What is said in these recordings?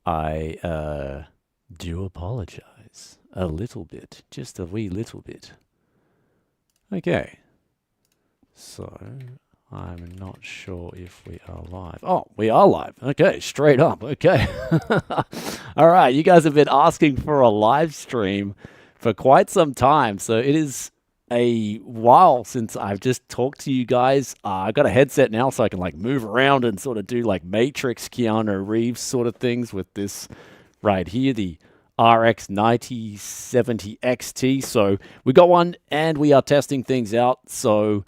I do apologize a little bit, just a wee little bit. Okay, so I'm not sure if we are live. Oh, we are live. Okay, straight up. Okay. All right, you guys have been asking for a live stream for quite some time, so it is a while since I've just talked to you guys. I've got a headset now so I can like move around and sort of do like Matrix Keanu Reeves sort of things with this right here, the RX 9070 XT. So we got one and we are testing things out. So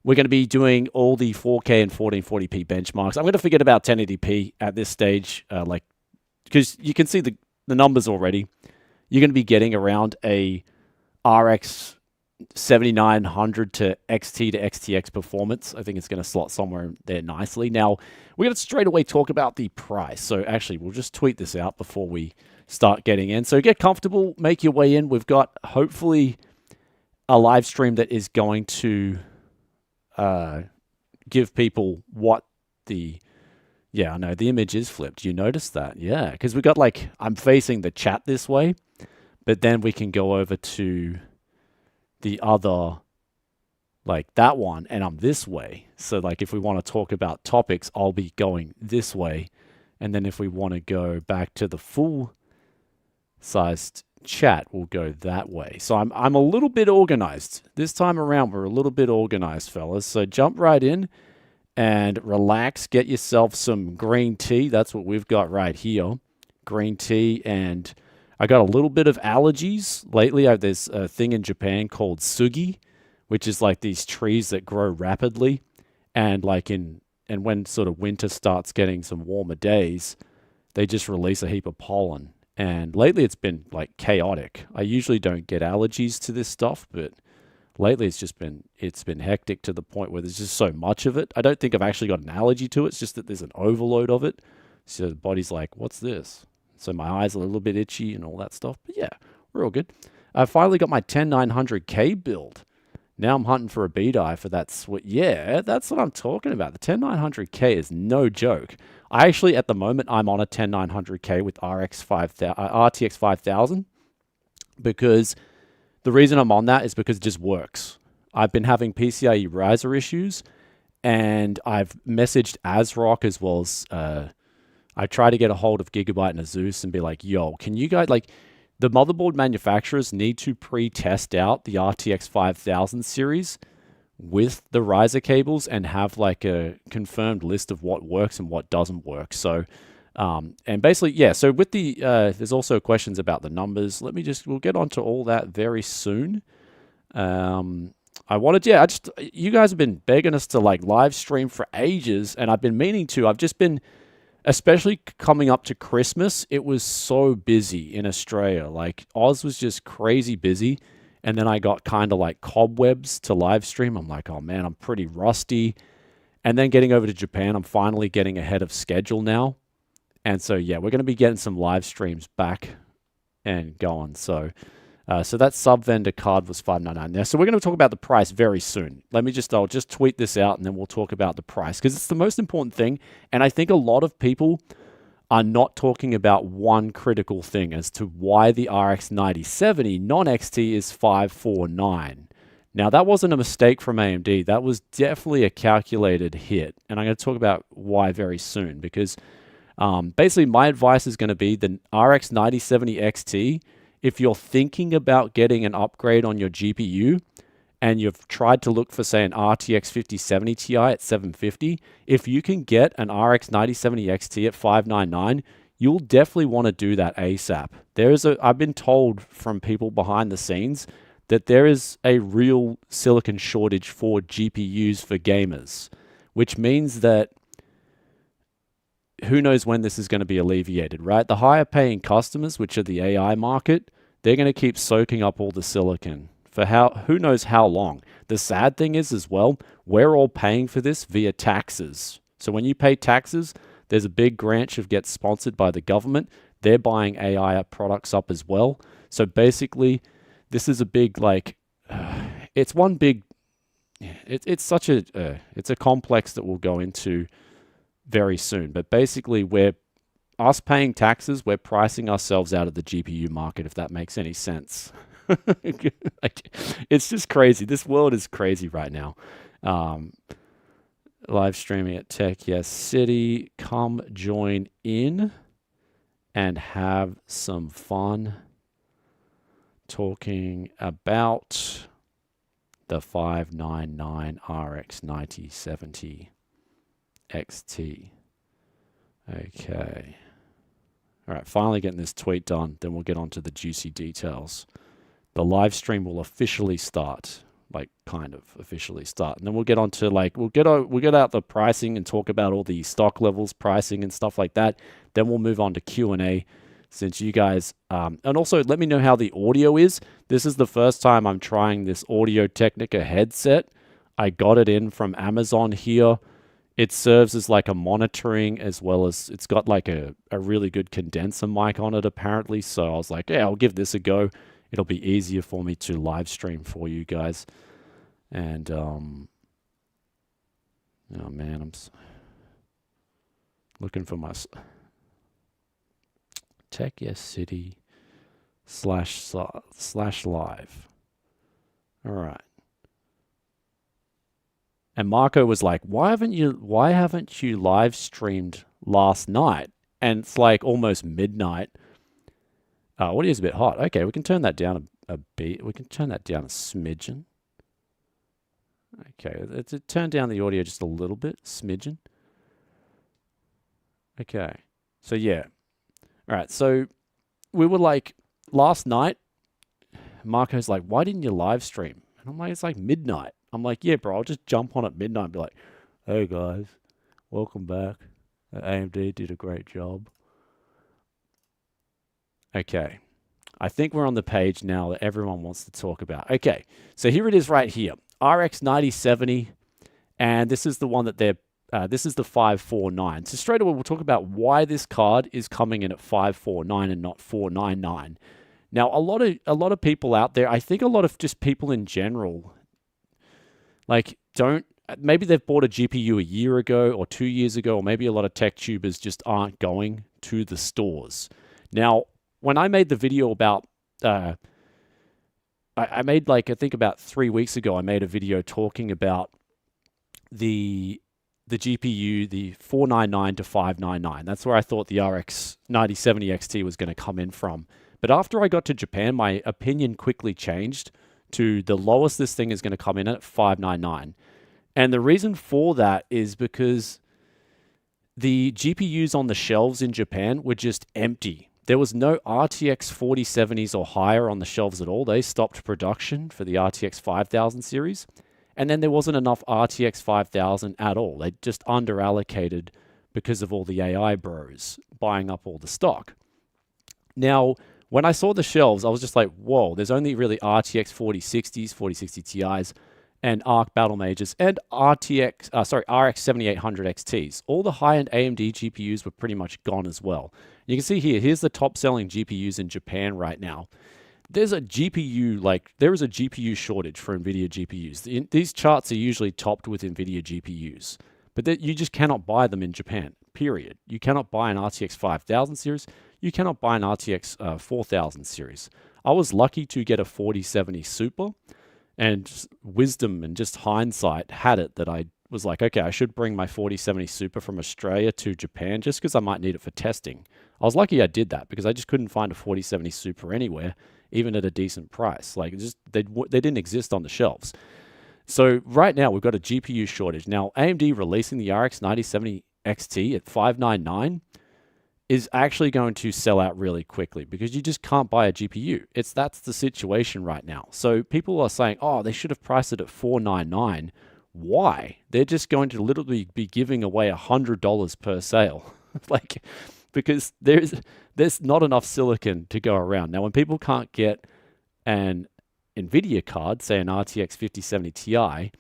we're going to be doing all the 4K and 1440p benchmarks. I'm going to forget about 1080p at this stage, because you can see the numbers already. You're going to be getting around a RX 7900 to XT to XTX performance. I think it's going to slot somewhere there nicely. Now, we're going to straight away talk about the price. So actually, we'll just tweet this out before we start getting in. So get comfortable, make your way in. We've got, hopefully, a live stream that is going to give people what the... Yeah, I know, the image is flipped. You noticed that? Yeah, because we got like, I'm facing the chat this way, but then we can go over to the other, like that one, and I'm this way. So like if we want to talk about topics, I'll be going this way. And then if we want to go back to the full sized chat, we'll go that way. So I'm a little bit organized. This time around, we're a little bit organized, fellas. So jump right in and relax. Get yourself some green tea. That's what we've got right here. Green tea. And I got a little bit of allergies. Lately, there's a thing in Japan called sugi, which is like these trees that grow rapidly. And like and when sort of winter starts getting some warmer days, they just release a heap of pollen. And lately it's been like chaotic. I usually don't get allergies to this stuff, but lately it's been hectic to the point where there's just so much of it. I don't think I've actually got an allergy to it. It's just that there's an overload of it. So the body's like, what's this? So my eyes are a little bit itchy and all that stuff. But yeah, we're all good. I finally got my 10900K build. Now I'm hunting for a B-die for that. Yeah, that's what I'm talking about. The 10900K is no joke. I actually, at the moment, I'm on a 10900K with RTX 5000 because the reason I'm on that is because it just works. I've been having PCIe riser issues, and I've messaged ASRock as well as I try to get a hold of Gigabyte and Asus and be like, yo, can you guys, like, the motherboard manufacturers need to pre-test out the RTX 5000 series with the riser cables and have like a confirmed list of what works and what doesn't work. So, and basically, yeah, so with the, there's also questions about the numbers. We'll get onto all that very soon. You guys have been begging us to like live stream for ages, and I've been meaning to. I've just been, especially coming up to Christmas, it was so busy in Australia. Like, Oz was just crazy busy. And then I got kind of like cobwebs to live stream. I'm like, oh man, I'm pretty rusty. And then getting over to Japan, I'm finally getting ahead of schedule now. And so, yeah, we're going to be getting some live streams back and going. So that sub vendor card was $599 now. So we're going to talk about the price very soon. I'll just tweet this out and then we'll talk about the price because it's the most important thing. And I think a lot of people are not talking about one critical thing as to why the RX 9070 non-XT is $549. Now, that wasn't a mistake from AMD. That was definitely a calculated hit. And I'm going to talk about why very soon because basically my advice is going to be the RX 9070 XT. If you're thinking about getting an upgrade on your GPU and you've tried to look for, say, an RTX 5070 Ti at $750, if you can get an RX 9070 XT at $599, you'll definitely want to do that ASAP. I've been told from people behind the scenes that there is a real silicon shortage for GPUs for gamers, which means that who knows when this is going to be alleviated, right? The higher paying customers, which are the AI market, they're going to keep soaking up all the silicon for who knows how long. The sad thing is as well, we're all paying for this via taxes. So when you pay taxes, there's a big branch of gets sponsored by the government. They're buying AI products up as well. So basically, this is a big it's one big. It's a complex that we'll go into very soon. But basically, we're us paying taxes, we're pricing ourselves out of the GPU market, if that makes any sense. Like, it's just crazy. This world is crazy right now. Live streaming at Tech Yes City. Come join in and have some fun talking about the 599 RX 9070 XT. Okay. All right, finally getting this tweet done. Then we'll get on to the juicy details. The live stream will officially start, like kind of officially start, and then we'll get on to like we'll get out the pricing and talk about all the stock levels, pricing, and stuff like that. Then we'll move on to Q&A. Since you guys, and also let me know how the audio is. This is the first time I'm trying this Audio Technica headset. I got it in from Amazon here. It serves as like a monitoring, as well as it's got like a really good condenser mic on it apparently. So I was like, yeah, I'll give this a go. It'll be easier for me to live stream for you guys. And, oh man, I'm looking for my Tech Yes City /live. All right. And Marco was like, why haven't you live streamed last night? And it's like almost midnight. Audio is a bit hot. Okay, we can turn that down a bit. We can turn that down a smidgen. Okay, let's turn down the audio just a little bit, smidgen. Okay, so yeah. All right, so we were like, last night, Marco's like, why didn't you live stream? And I'm like, it's like midnight. I'm like, yeah, bro, I'll just jump on at midnight and be like, hey guys, welcome back. AMD did a great job. Okay, I think we're on the page now that everyone wants to talk about. Okay, so here it is right here, RX 9070, and this is the one that this is the 549. So straight away, we'll talk about why this card is coming in at 549 and not 499. Now, a lot of people out there, I think a lot of just people in general, like maybe they've bought a GPU a year ago or 2 years ago, or maybe a lot of tech tubers just aren't going to the stores. Now, when I made the video about, I made like, I think about 3 weeks ago, I made a video talking about the GPU, the 499 to 599. That's where I thought the RX 9070 XT was going to come in from. But after I got to Japan, my opinion quickly changed to the lowest this thing is going to come in at 599. And the reason for that is because the GPUs on the shelves in Japan were just empty. There was no RTX 4070s or higher on the shelves at all. They stopped production for the RTX 5000 series. And then there wasn't enough RTX 5000 at all. They just underallocated because of all the AI bros buying up all the stock. Now, when I saw the shelves, I was just like, whoa, there's only really RTX 4060s, 4060 Ti's, and Arc Battlemages, and RX 7800 XTs. All the high-end AMD GPUs were pretty much gone as well. You can see here, here's the top-selling GPUs in Japan right now. There is a GPU shortage for NVIDIA GPUs. These charts are usually topped with NVIDIA GPUs, but you just cannot buy them in Japan, period. You cannot buy an RTX 5000 series. You cannot buy an RTX 4000 series. I was lucky to get a 4070 Super, and wisdom and just hindsight had it that I was like, okay, I should bring my 4070 Super from Australia to Japan just because I might need it for testing. I was lucky I did that because I just couldn't find a 4070 Super anywhere, even at a decent price. Like, they didn't exist on the shelves. So right now we've got a GPU shortage. Now AMD releasing the RX 9070 XT at 599 is actually going to sell out really quickly because you just can't buy a GPU. That's the situation right now. So people are saying, oh, they should have priced it at 499. Why? They're just going to literally be giving away $100 per sale. Like, because there's not enough silicon to go around. Now, when people can't get an NVIDIA card, say an RTX 5070 Ti,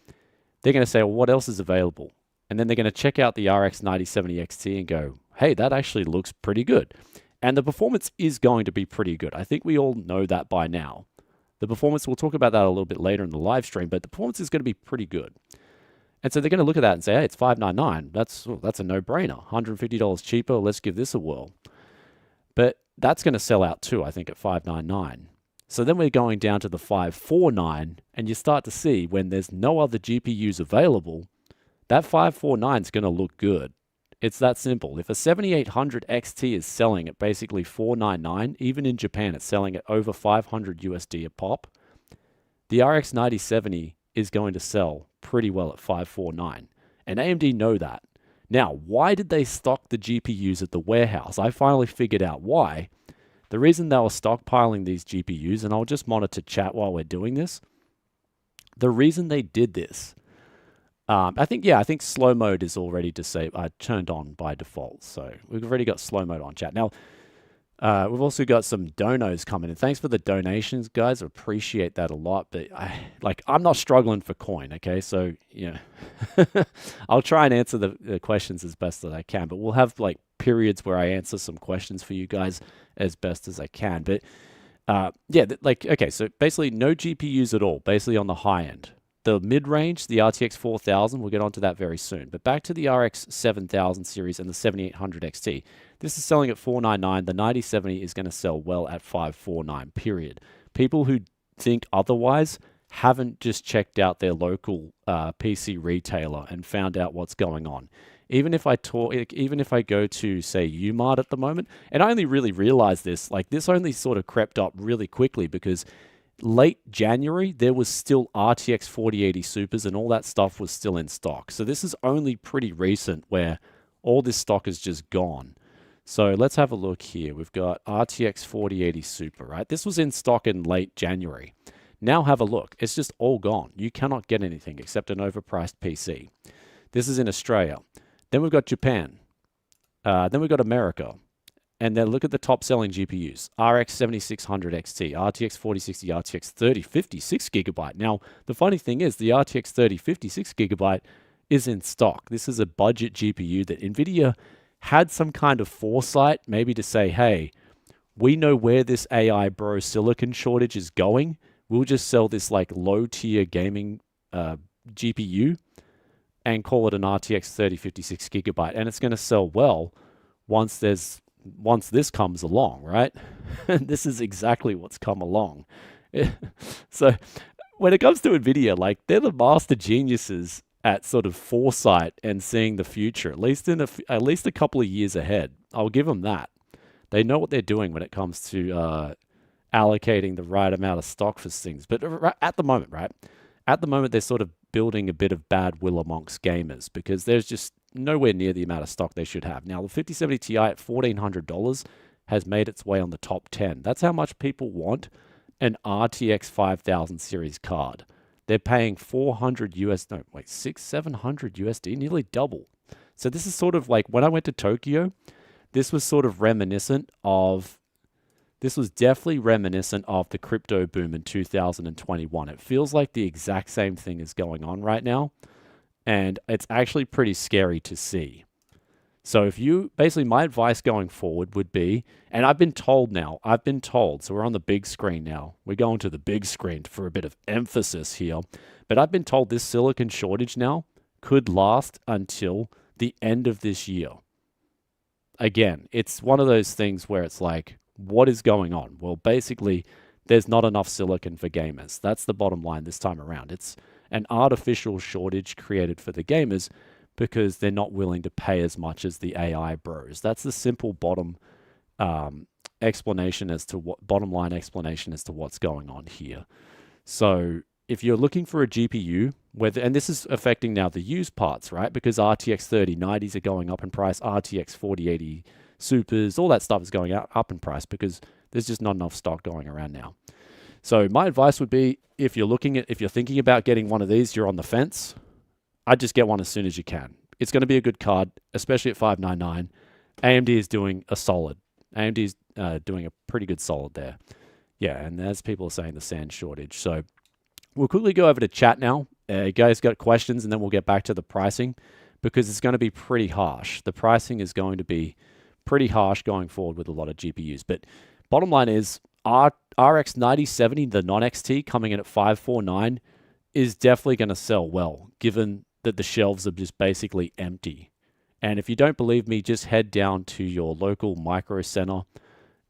they're going to say, well, what else is available? And then they're going to check out the RX 9070 XT and go, hey, that actually looks pretty good. And the performance is going to be pretty good. I think we all know that by now. The performance, we'll talk about that a little bit later in the live stream, but the performance is going to be pretty good. And so they're going to look at that and say, hey, it's $599. That's a no-brainer. $150 cheaper. Let's give this a whirl. But that's going to sell out too, I think, at $599. So then we're going down to the $549, and you start to see when there's no other GPUs available, that $549 is going to look good. It's that simple. If a 7800 XT is selling at basically $499, even in Japan, it's selling at over 500 USD a pop, the RX 9070 is going to sell pretty well at $549. And AMD know that. Now, why did they stock the GPUs at the warehouse? I finally figured out why. The reason they were stockpiling these GPUs, and I'll just monitor chat while we're doing this, the reason they did this, I think slow mode is already turned on by default. So we've already got slow mode on chat. Now, we've also got some donos coming in. Thanks for the donations, guys. I appreciate that a lot. But I'm not struggling for coin, okay? So, I'll try and answer the questions as best that I can. But we'll have periods where I answer some questions for you guys as best as I can. But okay, so basically no GPUs at all, basically on the high end. The mid-range, the RTX 4000, we'll get onto that very soon. But back to the RX 7000 series and the 7800 XT. This is selling at $499. The 9070 is going to sell well at $549, period. People who think otherwise haven't just checked out their local PC retailer and found out what's going on. Even if I go to, say, Umart at the moment, and I only really realized this, this only sort of crept up really quickly because late January, there was still RTX 4080 Supers and all that stuff was still in stock. So this is only pretty recent where all this stock is just gone. So let's have a look here. We've got RTX 4080 Super, right? This was in stock in late January. Now have a look. It's just all gone. You cannot get anything except an overpriced PC. This is in Australia. Then we've got Japan. Then we've got America. And then look at the top selling GPUs. RX 7600 XT, RTX 4060, RTX 3050, 6GB. Now, the funny thing is the RTX 3050, 6GB is in stock. This is a budget GPU that NVIDIA had some kind of foresight, maybe to say, hey, we know where this AI bro silicon shortage is going. We'll just sell this low tier gaming GPU and call it an RTX 3050, 6GB. And it's going to sell well once this comes along, right? And this is exactly what's come along. So when it comes to NVIDIA, they're the master geniuses at sort of foresight and seeing the future, at least a couple of years ahead. I'll give them that. They know what they're doing when it comes to allocating the right amount of stock for things. But at the moment, right? At the moment, they're sort of building a bit of bad will amongst gamers because there's just nowhere near the amount of stock they should have. Now, the 5070 Ti at $1,400 has made its way on the top 10. That's how much people want an RTX 5000 series card. They're paying $700 USD, nearly double. So this is sort of when I went to Tokyo, this was definitely reminiscent of the crypto boom in 2021. It feels like the exact same thing is going on right now. And it's actually pretty scary to see. So my advice going forward would be, and I've been told, so we're on the big screen now. We're going to the big screen for a bit of emphasis here. But I've been told this silicon shortage now could last until the end of this year. Again, it's one of those things where it's what is going on? Well, basically, there's not enough silicon for gamers. That's the bottom line this time around. It's an artificial shortage created for the gamers because they're not willing to pay as much as the AI bros. That's the simple bottom line explanation as to what's going on here. So if you're looking for a GPU, and this is affecting now the used parts, right? Because RTX 3090s are going up in price, RTX 4080 Supers, all that stuff is going up in price because there's just not enough stock going around now. So my advice would be, if you're thinking about getting one of these, you're on the fence, I'd just get one as soon as you can. It's going to be a good card, especially at $599. AMD is doing a solid. AMD is doing a pretty good solid there. Yeah, and as people are saying, the sand shortage. So we'll quickly go over to chat now. You guys got questions, and then we'll get back to the pricing because it's going to be pretty harsh. The pricing is going to be pretty harsh going forward with a lot of GPUs. But bottom line is, RX 9070, the non-XT, coming in at $549, is definitely going to sell well, given that the shelves are just basically empty. And if you don't believe me, just head down to your local micro center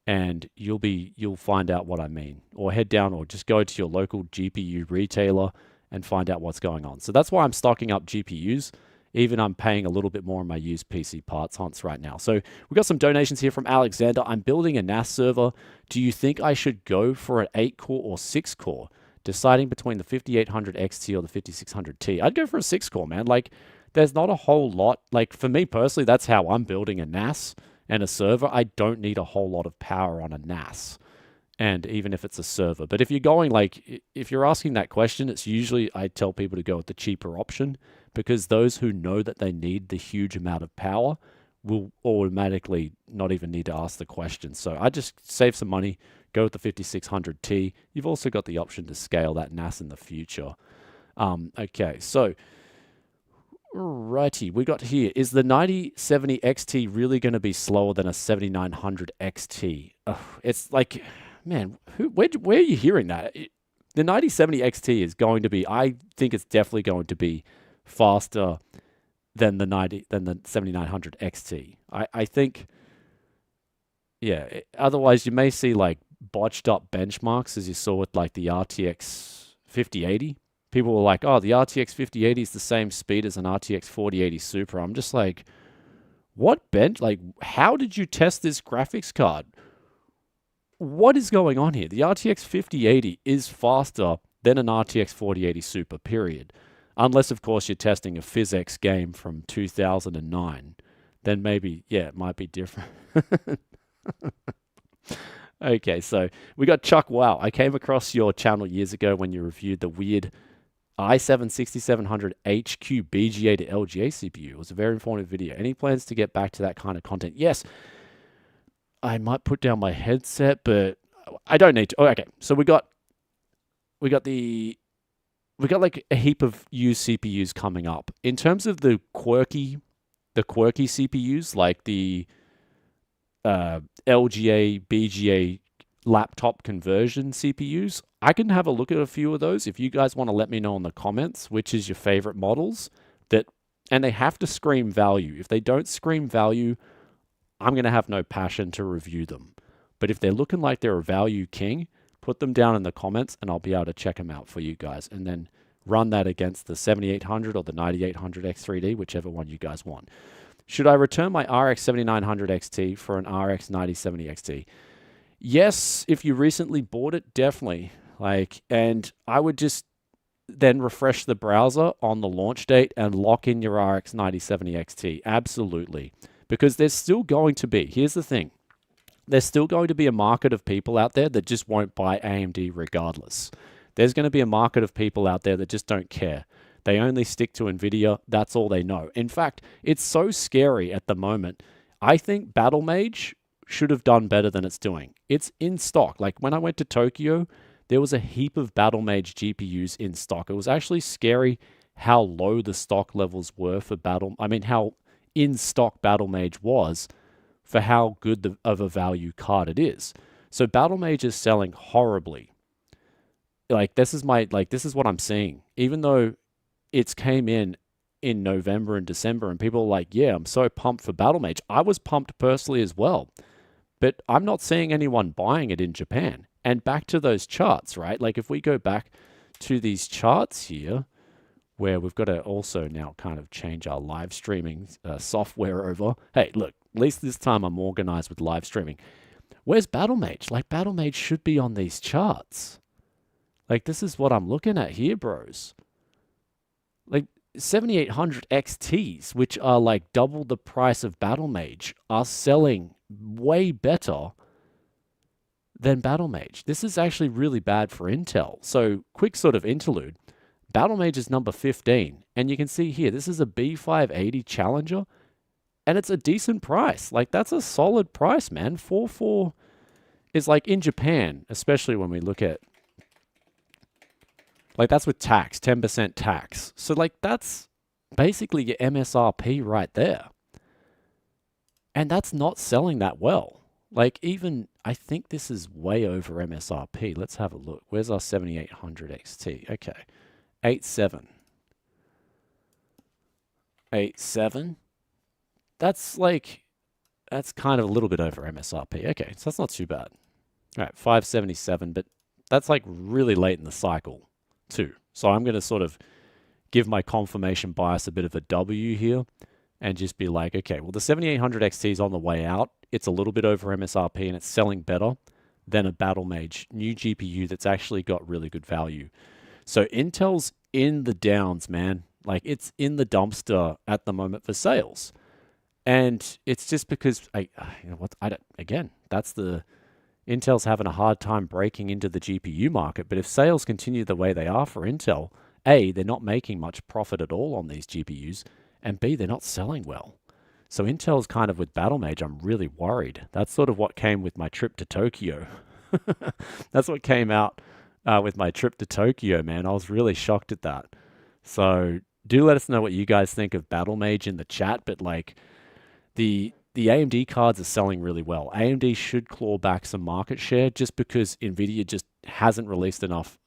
and you'll find out what I mean. Or head down or just go to your local GPU retailer and find out what's going on. So that's why I'm stocking up GPUs. Even I'm paying a little bit more on my used PC parts hunts right now. So we've got some donations here from Alexander. I'm building a NAS server. Do you think I should go for an 8-core or 6-core? Deciding between the 5800 XT or the 5600T. I'd go for a 6-core, man. Like, there's not a whole lot. Like, for me personally, that's how I'm building a NAS and a server. I don't need a whole lot of power on a NAS. And even if it's a server. But if you're going, like, if you're asking that question, it's usually I tell people to go with the cheaper option, because those who know that they need the huge amount of power will automatically not even need to ask the question. So I just save some money, go with the 5600T. You've also got the option to scale that NAS in the future. Okay, so righty, we got here. Is the 9070 XT really going to be slower than a 7900 XT? It's like, man, where are you hearing that? The 9070 XT is going to be, I think it's definitely going to be faster than the 7900 XT. I think, yeah, otherwise you may see like botched up benchmarks as you saw with like the RTX 5080. People were like, oh, the RTX 5080 is the same speed as an RTX 4080 Super. I'm just like, what bench? Like, how did you test this graphics card? What is going on here? The RTX 5080 is faster than an RTX 4080 Super, period. Unless, of course, you're testing a PhysX game from 2009. Then maybe, yeah, it might be different. Okay, so we got Chuck. Wow, I came across your channel years ago when you reviewed the weird i7-6700 HQ BGA to LGA CPU. It was a very informative video. Any plans to get back to that kind of content? Yes. I might put down my headset, but I don't need to. Oh, okay, so we got like a heap of used CPUs coming up. In terms of the quirky CPUs, like the LGA, BGA laptop conversion CPUs, I can have a look at a few of those. If you guys want to let me know in the comments which is your favorite models, and they have to scream value. If they don't scream value, I'm going to have no passion to review them. But if they're looking like they're a value king, put them down in the comments and I'll be able to check them out for you guys. And then run that against the 7800 or the 9800 X3D, whichever one you guys want. Should I return my RX 7900 XT for an RX 9070 XT? Yes, if you recently bought it, definitely. And I would just then refresh the browser on the launch date and lock in your RX 9070 XT. Absolutely. Because there's still going to be, here's the thing, there's still going to be a market of people out there that just won't buy AMD regardless. There's going to be a market of people out there that just don't care. They only stick to NVIDIA. That's all they know. In fact, it's so scary at the moment. I think Battlemage should have done better than it's doing. It's in stock. Like when I went to Tokyo, there was a heap of Battlemage GPUs in stock. It was actually scary how low the stock levels were for how in stock Battlemage was for how good of a value card it is. So Battlemage is selling horribly. This is what I'm seeing. Even though it's came in November and December and people are like, yeah, I'm so pumped for Battlemage. I was pumped personally as well. But I'm not seeing anyone buying it in Japan. And back to those charts, right? Like if we go back to these charts here, where we've got to also now kind of change our live streaming software over. Hey, look, at least this time I'm organized with live streaming. Where's Battlemage? Like Battlemage should be on these charts. Like this is what I'm looking at here, bros. Like 7800 XTs, which are like double the price of Battlemage, are selling way better than Battlemage. This is actually really bad for Intel. So quick sort of interlude. Battlemage is number 15. And you can see here, this is a B580 Challenger. And it's a decent price. Like that's a solid price, man. 4.4 is like in Japan, especially when we look at, like that's with tax, 10% tax. So like that's basically your MSRP right there. And that's not selling that well. Like even, I think this is way over MSRP. Let's have a look. Where's our 7800 XT? Okay, 8.7. 587. That's like, that's kind of a little bit over MSRP. Okay, so that's not too bad. All right, 577, but that's like really late in the cycle too. So I'm going to sort of give my confirmation bias a bit of a W here and just be like, okay, well, the 7800 XT is on the way out. It's a little bit over MSRP and it's selling better than a Battlemage new GPU that's actually got really good value. So Intel's in the downs, man. Like it's in the dumpster at the moment for sales. And it's just because you know what, again, that's the Intel's having a hard time breaking into the GPU market. But if sales continue the way they are for Intel, A, they're not making much profit at all on these GPUs, and B, they're not selling well. So Intel's kind of with Battlemage, I'm really worried. That's sort of what came with my trip to Tokyo. That's what came out with my trip to Tokyo, man. I was really shocked at that. So do let us know what you guys think of Battlemage in the chat. But like the AMD cards are selling really well. AMD should claw back some market share just because NVIDIA just hasn't released enough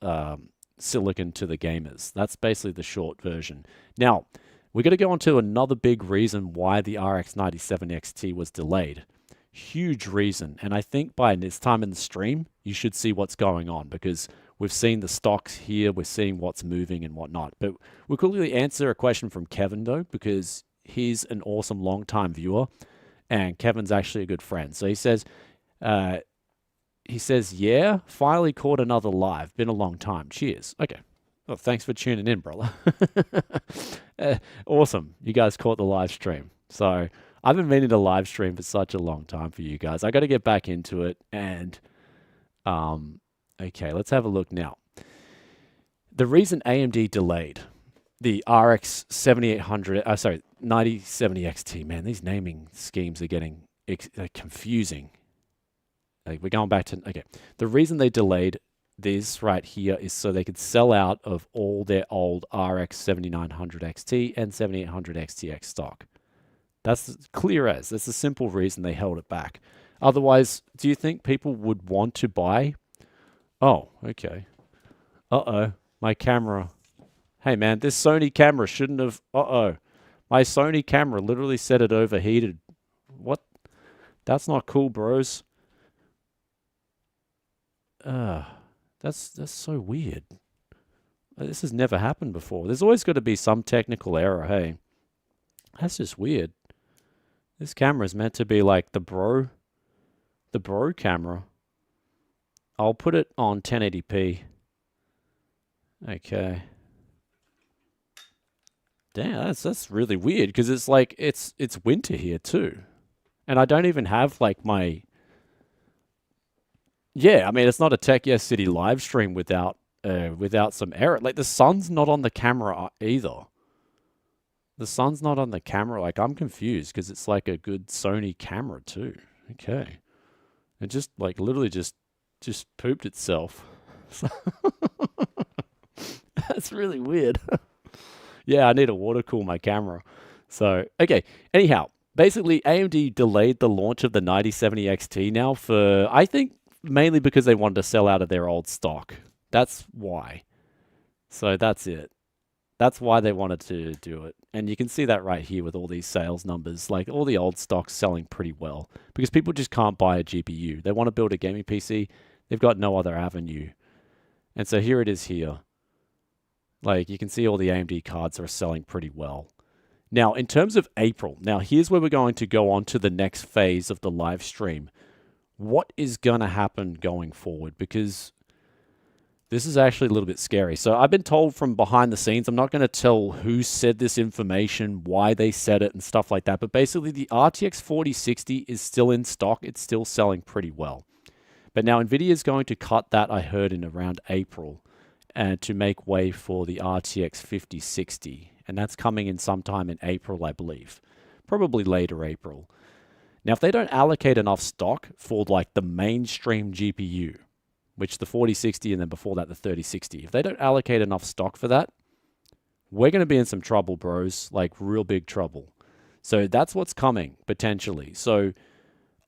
silicon to the gamers. That's basically the short version. Now, we're going to go on to another big reason why the RX 97 XT was delayed. Huge reason. And I think by this time in the stream, you should see what's going on because we've seen the stocks here, we're seeing what's moving and whatnot. But we'll quickly answer a question from Kevin, though, because he's an awesome long-time viewer, and Kevin's actually a good friend. So he says, yeah, finally caught another live. Been a long time. Cheers. Okay. Well, thanks for tuning in, brother. Awesome. You guys caught the live stream. So I've been meaning to live stream for such a long time for you guys. I got to get back into it. And, okay, let's have a look now. The reason AMD delayed the RX 7800, 9070 XT, man, these naming schemes are getting confusing. Like we're going back to, okay. The reason they delayed this right here is so they could sell out of all their old RX 7900 XT and 7800 XTX stock. That's clear as. That's a simple reason they held it back. Otherwise, do you think people would want to buy? Oh, okay. Uh-oh, my camera. Hey, man, this Sony camera shouldn't have... Uh-oh. My Sony camera literally said it overheated. What? That's not cool, bros. That's so weird. This has never happened before. There's always got to be some technical error, hey. That's just weird. This camera is meant to be like the bro camera. I'll put it on 1080p. Okay. Damn, that's really weird because it's like it's winter here too. And I don't even have like my... Yeah, I mean, it's not a Tech Yes City live stream without some error. Like, the sun's not on the camera either. The sun's not on the camera. Like, I'm confused because it's like a good Sony camera too. Okay. It just, like, literally just pooped itself. That's really weird. Yeah, I need to water cool my camera. So, okay. Anyhow, basically, AMD delayed the launch of the 9070 XT now for, I think, mainly because they wanted to sell out of their old stock. That's why. So that's it. That's why they wanted to do it. And you can see that right here with all these sales numbers. Like all the old stock's selling pretty well because people just can't buy a GPU. They want to build a gaming PC. They've got no other avenue. And so here it is here. Like you can see all the AMD cards are selling pretty well. Now, in terms of April, now here's where we're going to go on to the next phase of the live stream. What is going to happen going forward? Because this is actually a little bit scary. So I've been told from behind the scenes, I'm not going to tell who said this information, why they said it and stuff like that. But basically the RTX 4060 is still in stock. It's still selling pretty well. But now NVIDIA is going to cut that, I heard, in around April and to make way for the RTX 5060. And that's coming in sometime in April, I believe. Probably later April. Now, if they don't allocate enough stock for like the mainstream GPU, which the 4060 and then before that the 3060, if they don't allocate enough stock for that, we're going to be in some trouble, bros, like real big trouble. So that's what's coming, potentially. So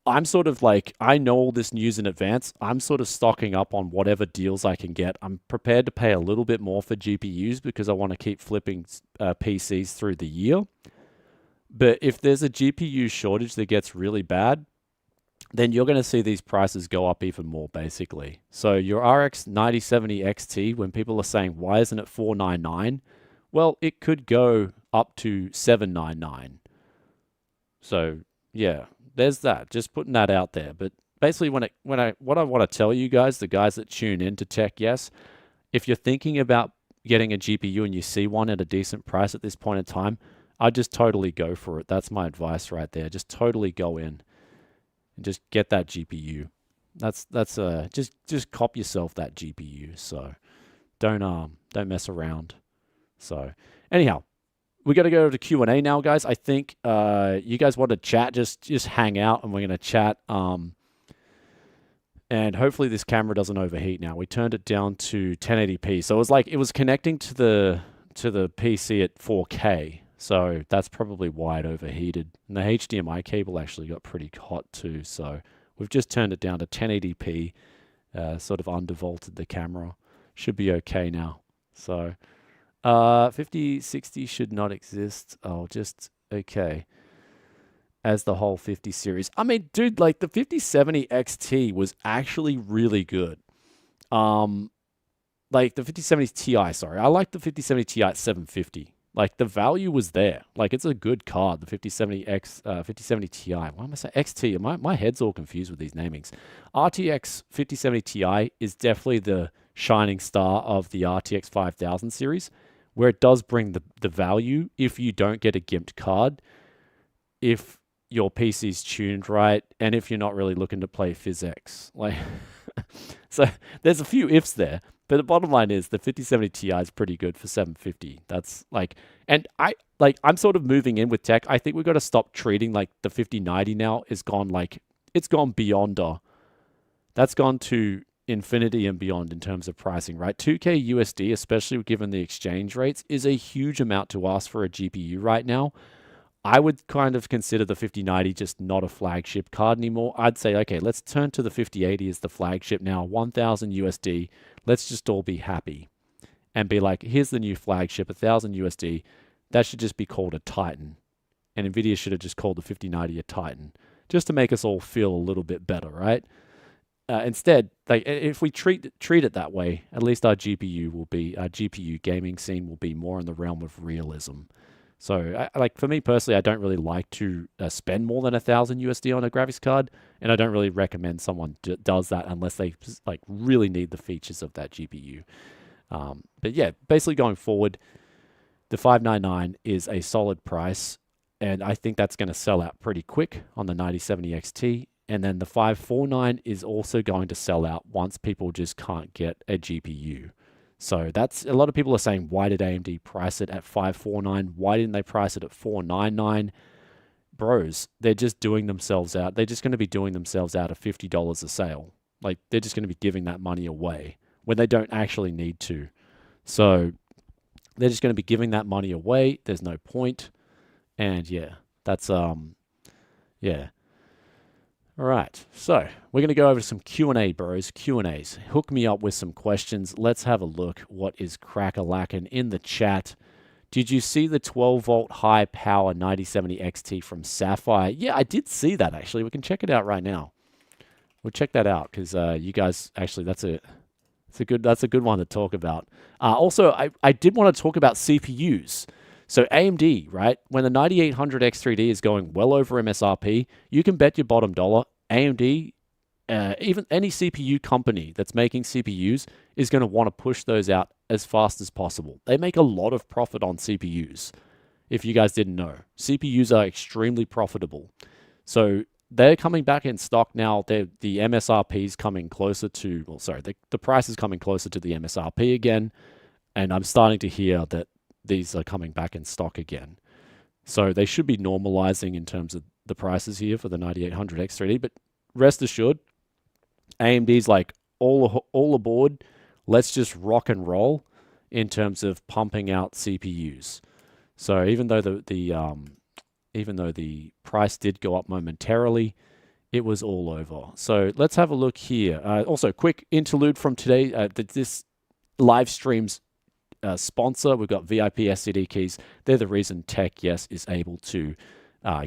I'm sort of like, I know all this news in advance. I'm sort of stocking up on whatever deals I can get. I'm prepared to pay a little bit more for GPUs because I want to keep flipping PCs through the year. But if there's a GPU shortage that gets really bad, then you're going to see these prices go up even more, basically. So your RX 9070 XT, when people are saying, why isn't it 499? Well, it could go up to 799. So yeah, there's that. Just putting that out there. But basically, what I want to tell you guys, the guys that tune in to Tech Yes, if you're thinking about getting a GPU and you see one at a decent price at this point in time, I'd just totally go for it. That's my advice right there. Just totally go in and just get that GPU. That's just cop yourself that GPU. So don't mess around. So anyhow, we got to go to Q&A now, guys. I think you guys want to chat, just hang out, and we're going to chat. And hopefully this camera doesn't overheat now. We turned it down to 1080p. So it was connecting to the PC at 4K. So that's probably why it overheated. And the HDMI cable actually got pretty hot too. So we've just turned it down to 1080p, sort of undervolted the camera. Should be okay now. So 5060 should not exist. Oh, just okay. As the whole 50 series. I mean, dude, like the 5070 XT was actually really good. Like the 5070 Ti, sorry. I like the 5070 Ti at 750. Like the value was there. Like it's a good card, the 5070 Ti. Why am I saying XT? My head's all confused with these namings. RTX 5070 Ti is definitely the shining star of the RTX 5000 series, where it does bring the value if you don't get a gimped card, if your PC's tuned right, and if you're not really looking to play PhysX. Like, so there's a few ifs there. But the bottom line is the 5070 Ti is pretty good for 750. That's like, and I'm sort of moving in with tech. I think we've got to stop treating like the 5090 now is gone, like it's gone beyond that's gone to infinity and beyond in terms of pricing, right? 2K USD, especially given the exchange rates, is a huge amount to ask for a GPU right now. I would kind of consider the 5090 just not a flagship card anymore. I'd say, okay, let's turn to the 5080 as the flagship now, 1000 USD. Let's just all be happy and be like, here's the new flagship, 1000 USD. That should just be called a Titan. And NVIDIA should have just called the 5090 a Titan, just to make us all feel a little bit better, right? Instead, like if we treat it that way, at least our GPU gaming scene will be more in the realm of realism. So, like for me personally, I don't really like to spend more than 1000 USD on a graphics card, and I don't really recommend someone does that unless they like really need the features of that GPU. But yeah, basically going forward, the 599 is a solid price, and I think that's going to sell out pretty quick on the 9070 XT. And then the 549 is also going to sell out once people just can't get a GPU. So that's a lot of people are saying, why did AMD price it at 549? Why didn't they price it at 499? Bros, they're just doing themselves out. They're just going to be doing themselves out of $50 a sale. Like they're just going to be giving that money away when they don't actually need to. So they're just going to be giving that money away. There's no point. And yeah, that's yeah. All right, so we're going to go over to some Q&A, bros. Q&As. Hook me up with some questions. Let's have a look what is crack-a-lackin' in the chat. Did you see the 12-volt high-power 9070 XT from Sapphire? Yeah, I did see that, actually. We can check it out right now. We'll check that out because you guys, actually, that's a good one to talk about. Also, I did want to talk about CPUs. So AMD, right, when the 9800 X3D is going well over MSRP, you can bet your bottom dollar, AMD, even any CPU company that's making CPUs is going to want to push those out as fast as possible. They make a lot of profit on CPUs, if you guys didn't know. CPUs are extremely profitable. So they're coming back in stock now. The MSRP is coming closer to, well, sorry, the price is coming closer to the MSRP again, and I'm starting to hear that these are coming back in stock again. So they should be normalizing in terms of the prices here for the 9800 X3D, but rest assured, AMD's like all aboard. Let's just rock and roll in terms of pumping out CPUs. So even though the price did go up momentarily, it was all over. So let's have a look here. Also, quick interlude from today. This live stream's sponsor. We've got VIP SCD keys. They're the reason Tech Yes is able to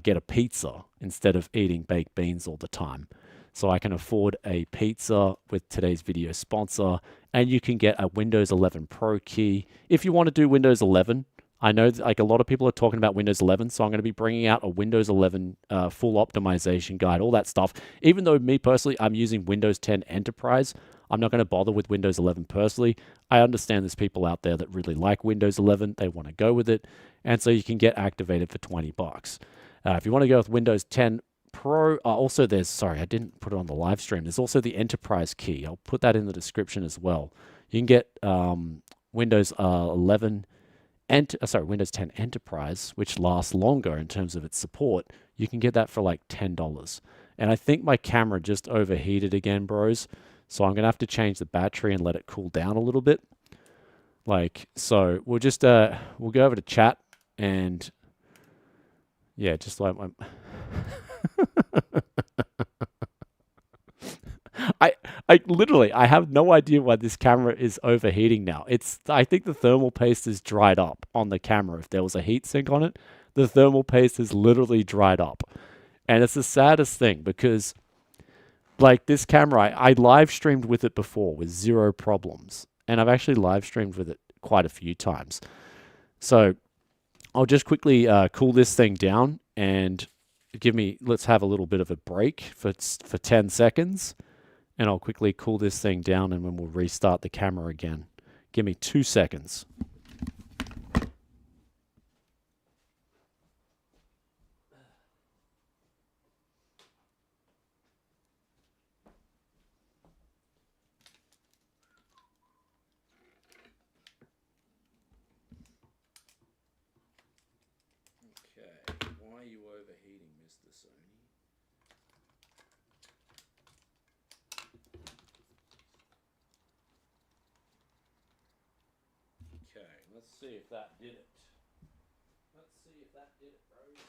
get a pizza instead of eating baked beans all the time. So I can afford a pizza with today's video sponsor, and you can get a Windows 11 Pro key. If you want to do Windows 11, I know like a lot of people are talking about Windows 11, so I'm going to be bringing out a Windows 11 full optimization guide, all that stuff. Even though me personally, I'm using Windows 10 Enterprise, I'm not going to bother with Windows 11 personally. I understand there's people out there that really like Windows 11. They want to go with it, and so you can get activated for $20. If you want to go with Windows 10 Pro, also there's, sorry, I didn't put it on the live stream. There's also the Enterprise key. I'll put that in the description as well. You can get Windows 11 and Windows 10 Enterprise, which lasts longer in terms of its support. You can get that for like $10. And I think my camera just overheated again, bros. So I'm gonna have to change the battery and let it cool down a little bit. Like, so we'll just we'll go over to chat and yeah, just like my I literally, I have no idea why this camera is overheating now. I think the thermal paste is dried up on the camera. If there was a heat sink on it, the thermal paste is literally dried up. And it's the saddest thing because like this camera, I live streamed with it before with zero problems. And I've actually live streamed with it quite a few times. So I'll just quickly cool this thing down and let's have a little bit of a break for 10 seconds. And I'll quickly cool this thing down and then we'll restart the camera again. Give me 2 seconds. Okay, why are you overheating, Mr. Sony? Okay, let's see if that did it. Let's see if that did it, bros.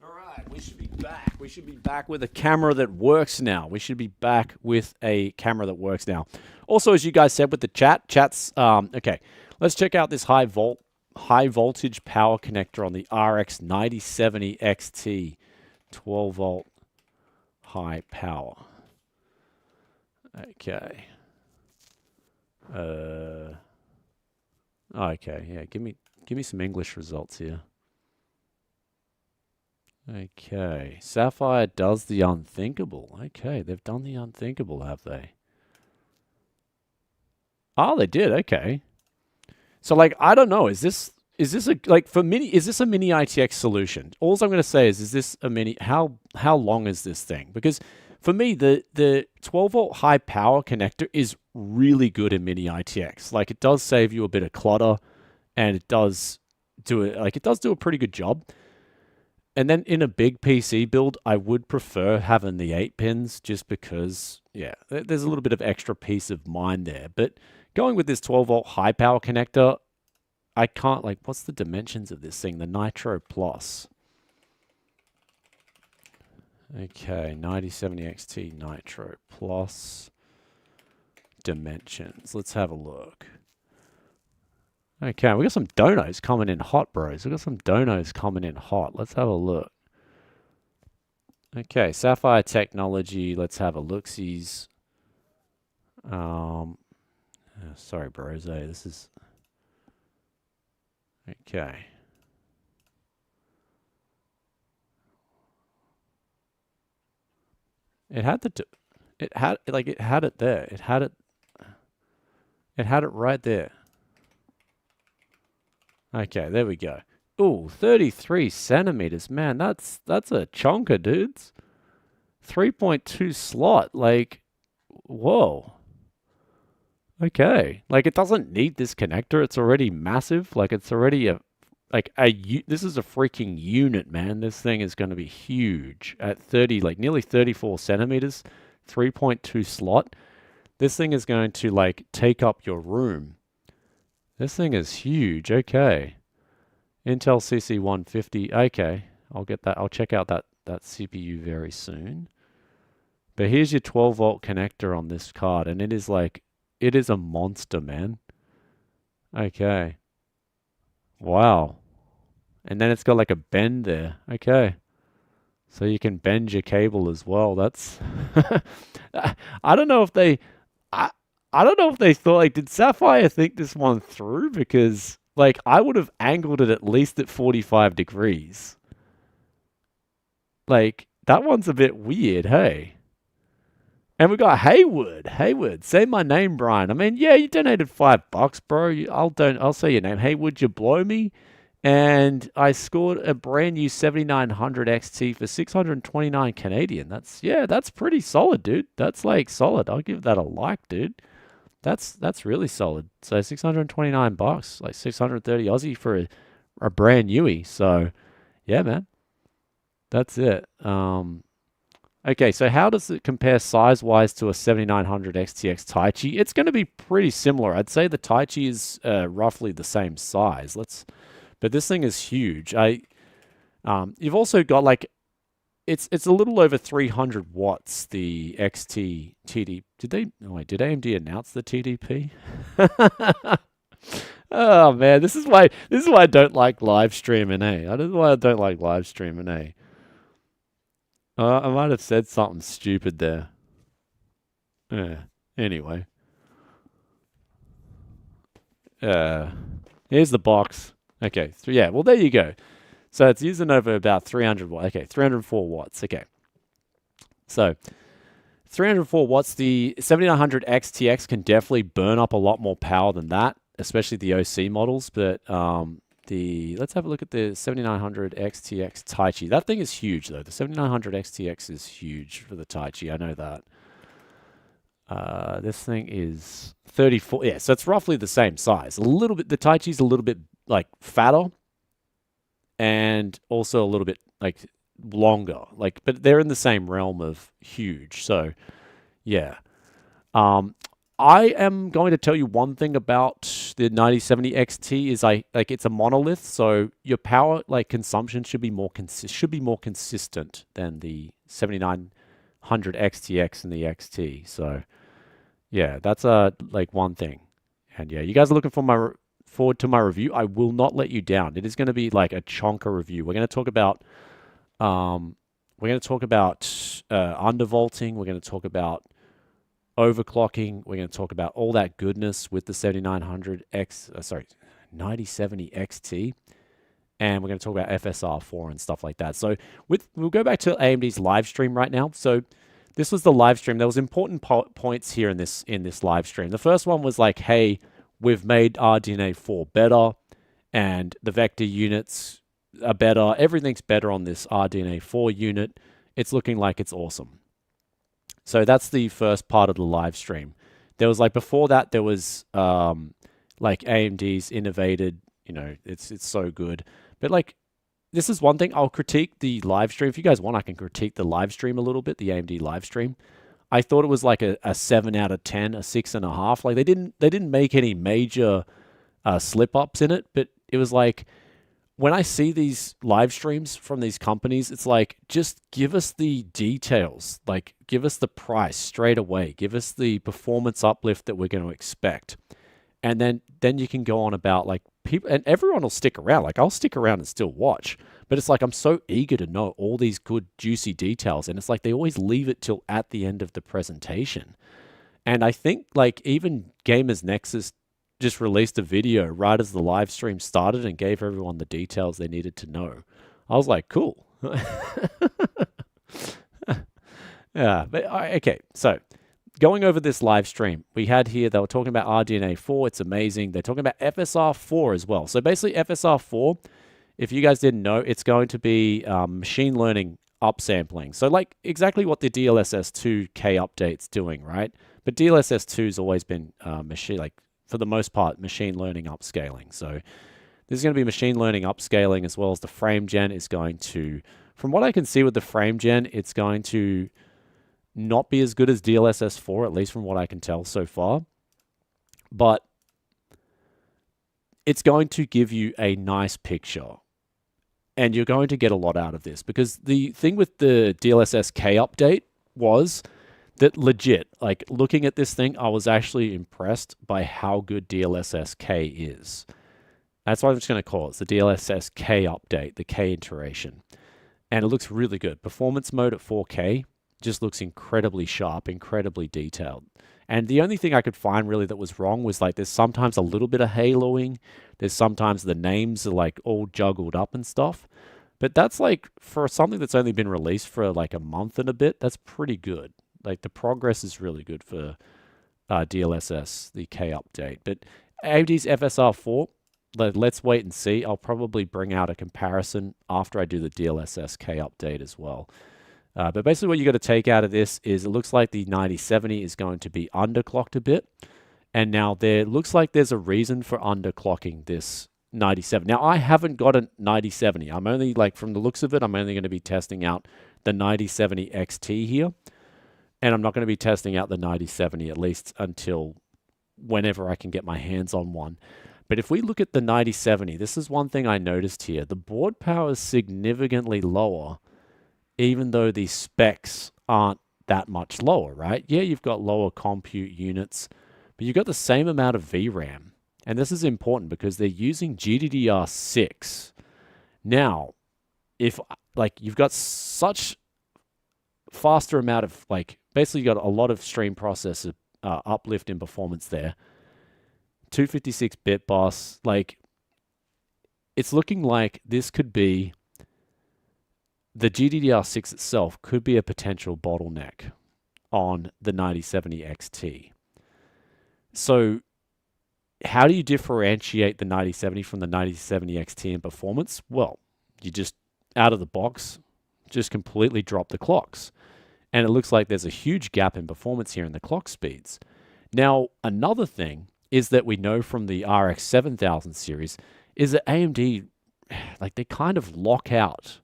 All right, we should be back. We should be back with a camera that works now. We should be back with a camera that works now. Also, as you guys said with the chat's okay. Let's check out this high voltage power connector on the RX 9070 XT, 12 volt high power. Okay. Okay, yeah. Give me some English results here. Okay, Sapphire does the unthinkable. Okay, they've done the unthinkable, have they? Oh, they did. Okay. So, like, I don't know. Is this a like for mini? Is this a mini ITX solution? All I'm going to say is this a mini? How long is this thing? Because for me, the 12 volt high power connector is really good in mini ITX. Like, it does save you a bit of clutter, and it does do it. Like, it does do a pretty good job. And then in a big PC build, I would prefer having the 8 pins just because, yeah, there's a little bit of extra peace of mind there. But going with this 12 volt high power connector, I can't, like, what's the dimensions of this thing? The Nitro Plus. Okay, 9070 XT Nitro Plus dimensions. Let's have a look. Okay, we got some donos coming in hot, bros. We got some donos coming in hot. Let's have a look. Okay, Sapphire Technology. Let's have a look-sees. Sorry, bros. This is okay. It had the. It had it there. It had it. It had it right there. Okay, there we go. Ooh, 33 centimeters. Man, that's a chonker, dudes. 3.2 slot. Like, whoa. Okay. Like, it doesn't need this connector. It's already massive. Like, it's already this is a freaking unit, man. This thing is going to be huge. At 30, like, nearly 34 centimeters. 3.2 slot. This thing is going to like take up your room. This thing is huge. Okay. Intel CC150. Okay. I'll get that. I'll check out that CPU very soon. But here's your 12 volt connector on this card, and it is a monster, man. Okay. Wow. And then it's got like a bend there. Okay. So you can bend your cable as well. That's I don't know if they I don't know if they thought, like, did Sapphire think this one through? Because like I would have angled it at least at 45 degrees. Like that one's a bit weird, hey. And we got Haywood. Haywood, say my name, Brian. I mean, yeah, you donated $5, bro. I'll say your name. Haywood, you blow me. And I scored a brand new 7900 XT for 629 Canadian. That's pretty solid, dude. That's like solid. I'll give that a like, dude. That's really solid. So $629, like 630 Aussie for a brand newie. So yeah, man. That's it. Okay, so how does it compare size-wise to a 7900 XTX Taichi? It's going to be pretty similar. I'd say the Taichi is roughly the same size. But this thing is huge. You've also got like, it's a little over 300 watts. The XT TD. Did AMD announce the TDP? Oh man, this is why I don't like live streaming. This is why I don't like live streaming. I might have said something stupid there. Yeah. Anyway. Here's the box. Okay. So yeah, well, there you go. So it's using over about 300 watts. Okay, 304 watts. Okay. So 304 watts. The 7900 XTX can definitely burn up a lot more power than that, especially the OC models. But let's have a look at the 7900 XTX Taichi. That thing is huge, though. The 7900 XTX is huge for the Taichi. I know that. This thing is 34. Yeah, so it's roughly the same size. A little bit. The Taichi's a little bit like fatter, and also a little bit like longer. Like, but they're in the same realm of huge. So, yeah. I am going to tell you one thing about the 9070 XT is it's a monolith, so your power consumption should be more consistent than the 7900 XTX and the XT. So yeah, that's one thing. And yeah, you guys are looking forward to my review. I will not let you down. It is going to be like a chonker review. We're going to talk about undervolting. We're going to talk about overclocking. We're going to talk about all that goodness with the 9070 XT, and we're going to talk about FSR4 and stuff like that. So we'll go back to AMD's live stream right now. So this was the live stream. There was important points here in this live stream. The first one was like, hey, we've made RDNA 4 better, and the vector units are better. Everything's better on this RDNA 4 unit. It's looking like it's awesome. So that's the first part of the live stream. There was before that, there was AMD's innovated, it's so good. But this is one thing. I'll critique the live stream. If you guys want, I can critique the live stream a little bit, the AMD live stream. I thought it was like a 7 out of 10, a 6.5. Like they didn't make any major slip ups in it, but it was like, when I see these live streams from these companies, it's like, just give us the details. Like, give us the price straight away. Give us the performance uplift that we're going to expect. And then you can go on about people, and everyone will stick around. I'll stick around and still watch. But it's like, I'm so eager to know all these good, juicy details. And it's like, they always leave it till at the end of the presentation. And I think even Gamers Nexus just released a video right as the live stream started and gave everyone the details they needed to know. I was like, cool. Yeah, but okay. So going over this live stream, we had here, they were talking about RDNA 4. It's amazing. They're talking about FSR4 as well. So basically FSR4, if you guys didn't know, it's going to be machine learning upsampling. So exactly what the DLSS 2K update's doing, right? But DLSS 2's always been for the most part, machine learning upscaling. So there's going to be machine learning upscaling, as well as the frame gen is going to, from what I can see with the frame gen, it's going to not be as good as DLSS 4, at least from what I can tell so far. But it's going to give you a nice picture. And you're going to get a lot out of this, because the thing with the DLSS K update was that legit, like looking at this thing, I was actually impressed by how good DLSS K is. That's what I'm just going to call it. It's the DLSS K update, the K iteration. And it looks really good. Performance mode at 4K just looks incredibly sharp, incredibly detailed. And the only thing I could find really that was wrong was like there's sometimes a little bit of haloing. There's sometimes the names are like all juggled up and stuff. But that's like for something that's only been released for like a month and a bit, that's pretty good. Like the progress is really good for DLSS, the K update. But AMD's FSR4, let's wait and see. I'll probably bring out a comparison after I do the DLSS K update as well. But basically what you got to take out of this is it looks like the 9070 is going to be underclocked a bit. And now there looks like there's a reason for underclocking this 9070. Now I haven't got a 9070. I'm only like, from the looks of it, I'm only going to be testing out the 9070 XT here. And I'm not going to be testing out the 9070 at least until whenever I can get my hands on one. But if we look at the 9070, this is one thing I noticed here. The board power is significantly lower, even though the specs aren't that much lower, right? Yeah, you've got lower compute units, but you've got the same amount of VRAM. And this is important because they're using GDDR6. Now, if like you've got such faster amount of like, basically you got a lot of stream processor uplift in performance there. 256-bit bus, like it's looking like this could be, the GDDR6 itself could be a potential bottleneck on the 9070 XT. So how do you differentiate the 9070 from the 9070 XT in performance? Well, you just, out of the box, just completely drop the clocks. And it looks like there's a huge gap in performance here in the clock speeds. Now, another thing is that we know from the RX 7000 series is that AMD, like they kind of lock out.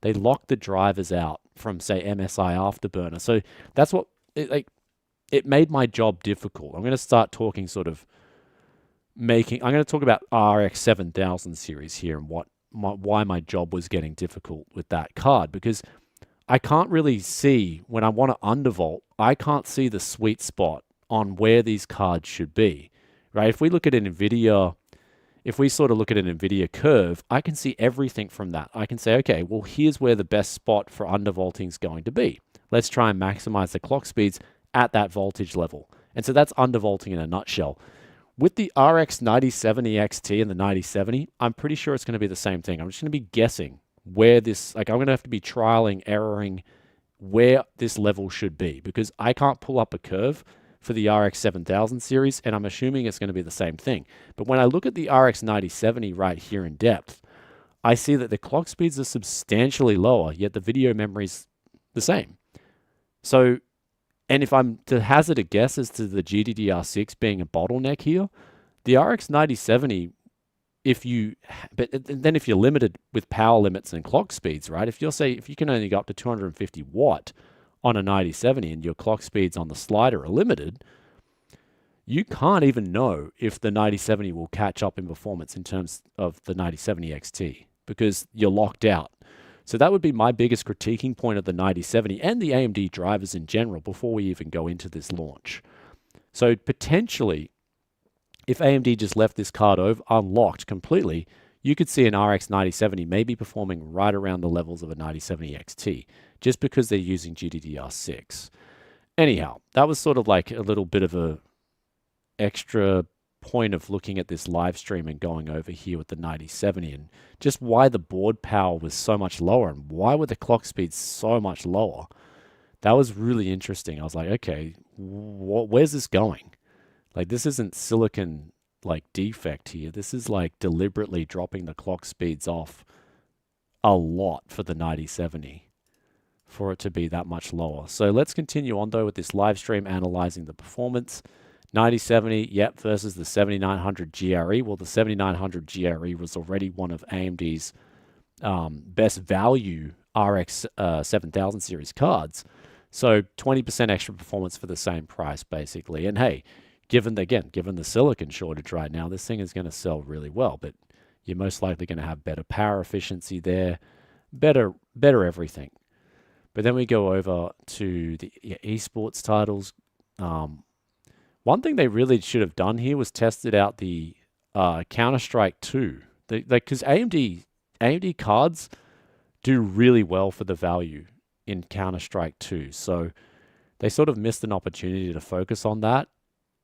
They lock the drivers out from, say, MSI Afterburner. So that's what, it made my job difficult. I'm going to start talking I'm going to talk about RX 7000 series here and why my job was getting difficult with that card. Because I can't really see, when I want to undervolt, I can't see the sweet spot on where these cards should be, right? If we look at an NVIDIA, if we sort of look at an NVIDIA curve, I can see everything from that. I can say, okay, well, here's where the best spot for undervolting is going to be. Let's try and maximize the clock speeds at that voltage level. And so that's undervolting in a nutshell. With the RX 9070 XT and the 9070, I'm pretty sure it's going to be the same thing. I'm just going to be guessing where this, like I'm going to have to be trialing, erroring where this level should be, because I can't pull up a curve for the RX 7000 series, and I'm assuming it's going to be the same thing. But when I look at the RX 9070 right here in depth, I see that the clock speeds are substantially lower, yet the video memory is the same. So, and if I'm to hazard a guess as to the GDDR6 being a bottleneck here, the RX 9070, but then if you're limited with power limits and clock speeds, right? If you can only go up to 250 watt on a 9070 and your clock speeds on the slider are limited, you can't even know if the 9070 will catch up in performance in terms of the 9070 XT because you're locked out. So that would be my biggest critiquing point of the 9070 and the AMD drivers in general before we even go into this launch. So potentially, if AMD just left this card unlocked completely, you could see an RX 9070 maybe performing right around the levels of a 9070 XT, just because they're using GDDR6. Anyhow, that was sort of like a little bit of a extra point of looking at this live stream and going over here with the 9070 and just why the board power was so much lower and why were the clock speeds so much lower. That was really interesting. I was like, okay, where's this going? Like, this isn't silicon like defect here. This is like deliberately dropping the clock speeds off a lot for the 9070 for it to be that much lower. So let's continue on though with this live stream analyzing the performance. 9070, yep, versus the 7900 GRE. Well, the 7900 GRE was already one of AMD's best value RX 7000 series cards. So 20% extra performance for the same price, basically. And hey, given the silicon shortage right now, this thing is going to sell really well, but you're most likely going to have better power efficiency there, better everything. But then we go over to the esports titles. One thing they really should have done here was tested out the Counter-Strike 2. Because AMD cards do really well for the value in Counter-Strike 2. So they sort of missed an opportunity to focus on that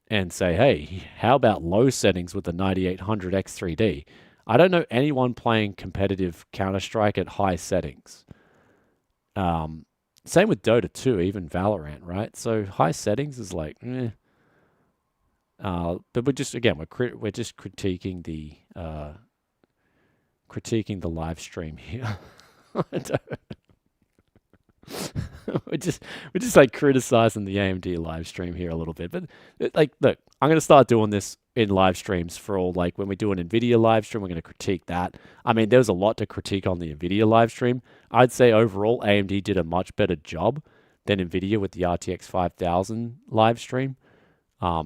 and say, hey, how about low settings with the 9800 X3D? I don't know anyone playing competitive Counter-Strike at high settings. Same with Dota 2, even Valorant, right? So high settings is like, but we're just critiquing the live stream here. we're just like criticizing the AMD live stream here a little bit. But like, look, I'm gonna start doing this in live streams for all, like when we do an NVIDIA live stream, we're gonna critique that. I mean, there's a lot to critique on the NVIDIA live stream. I'd say overall AMD did a much better job than NVIDIA with the RTX 5000 live stream.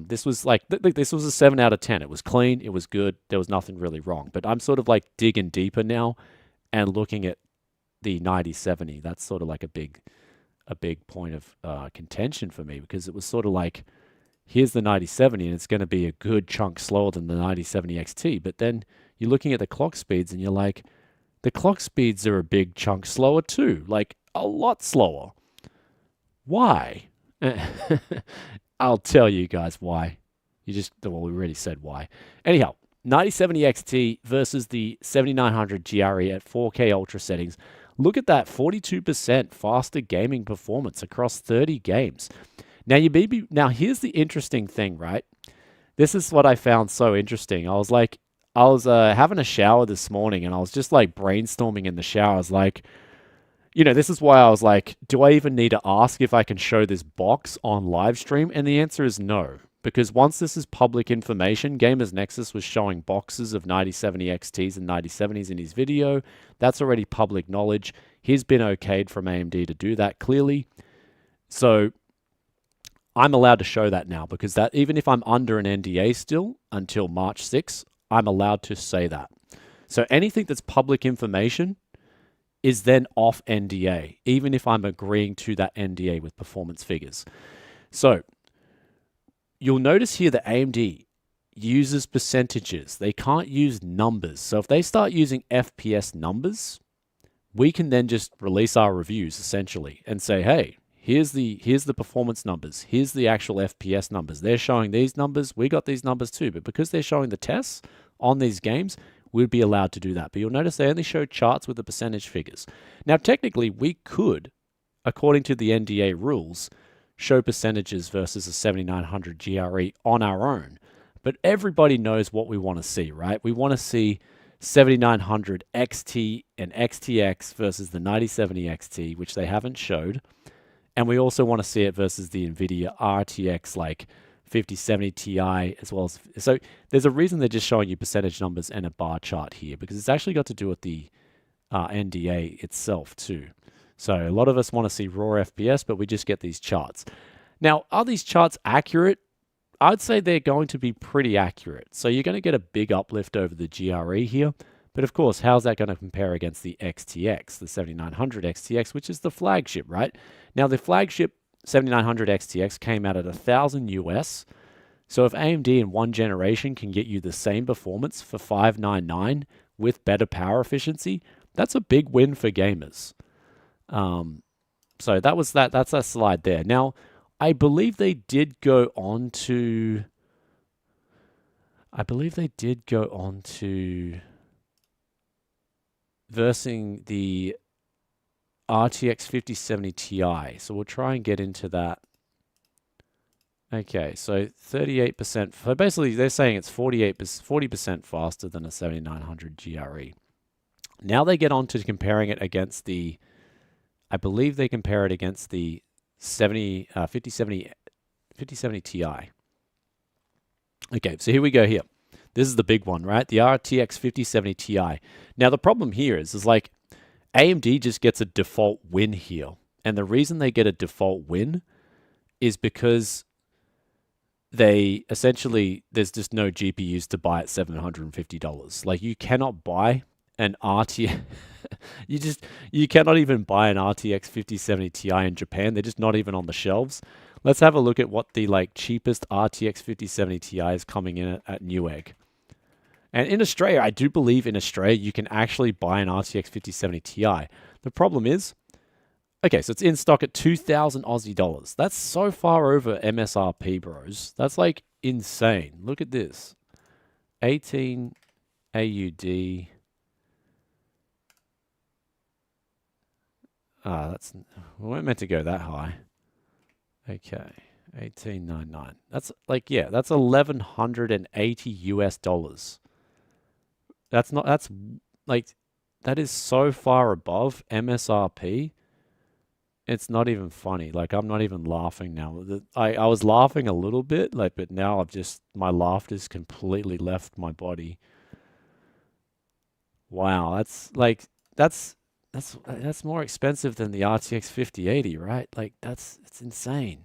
This was like, this was a 7 out of 10. It was clean, it was good, there was nothing really wrong. But I'm sort of like digging deeper now and looking at the 9070. That's sort of like a big point of contention for me, because it was sort of like, here's the 9070 and it's going to be a good chunk slower than the 9070 XT. But then you're looking at the clock speeds and you're like, the clock speeds are a big chunk slower too, like a lot slower. Why? I'll tell you guys why. We already said why. Anyhow, 9070 XT versus the 7900 GRE at 4K ultra settings. Look at that, 42% faster gaming performance across 30 games. Now, now here's the interesting thing, right? This is what I found so interesting. I was having a shower this morning and I was just like brainstorming in the shower. I was like, this is why I was like, do I even need to ask if I can show this box on live stream? And the answer is no, because once this is public information, Gamers Nexus was showing boxes of 9070 XTs and 9070s in his video. That's already public knowledge. He's been okayed from AMD to do that clearly. So I'm allowed to show that now, because that, even if I'm under an NDA still until March 6th, I'm allowed to say that. So anything that's public information is then off NDA, even if I'm agreeing to that NDA with performance figures. So you'll notice here that AMD uses percentages. They can't use numbers. So if they start using FPS numbers, we can then just release our reviews essentially and say, hey, here's the performance numbers. Here's the actual FPS numbers. They're showing these numbers. We got these numbers too. But because they're showing the tests on these games, we'd be allowed to do that. But you'll notice they only show charts with the percentage figures. Now, technically, we could, according to the NDA rules, show percentages versus a 7900 GRE on our own. But everybody knows what we want to see, right? We want to see 7900 XT and XTX versus the 9070 XT, which they haven't showed. And we also want to see it versus the NVIDIA RTX, like 5070 Ti, as well as... So there's a reason they're just showing you percentage numbers and a bar chart here, because it's actually got to do with the NDA itself too. So a lot of us want to see raw FPS, but we just get these charts. Now, are these charts accurate? I'd say they're going to be pretty accurate. So you're going to get a big uplift over the GRE here. But of course, how's that going to compare against the XTX, the 7900 XTX, which is the flagship, right? Now, the flagship 7900 XTX came out at $1,000 US. So if AMD in one generation can get you the same performance for $599 with better power efficiency, that's a big win for gamers. So that was that. That's that slide there. Now, I believe they did go on to versing the RTX 5070 Ti. So we'll try and get into that. Okay, so 38%. So basically, they're saying it's 40% faster than a 7900 GRE. Now they get on to comparing it against the, I believe they compare it against the 5070 Ti. Okay, so here we go here. This is the big one, right? The RTX 5070 Ti. Now the problem here is like AMD just gets a default win here. And the reason they get a default win is because they essentially, there's just no GPUs to buy at $750. Like, you cannot buy an RTX, you cannot even buy an RTX 5070 Ti in Japan. They're just not even on the shelves. Let's have a look at what the like cheapest RTX 5070 Ti is coming in at Newegg. And in Australia, I do believe in Australia, you can actually buy an RTX 5070 Ti. The problem is, okay, so it's in stock at 2,000 Aussie dollars. That's so far over MSRP, bros. That's like insane. Look at this. 18 AUD. We weren't meant to go that high. Okay, 1899. That's like, yeah, that's 1,180 US dollars. That's like, that is so far above MSRP. It's not even funny. Like, I'm not even laughing now. I was laughing a little bit, like, but now my laughter's completely left my body. Wow, that's more expensive than the RTX 5080, right? Like, it's insane.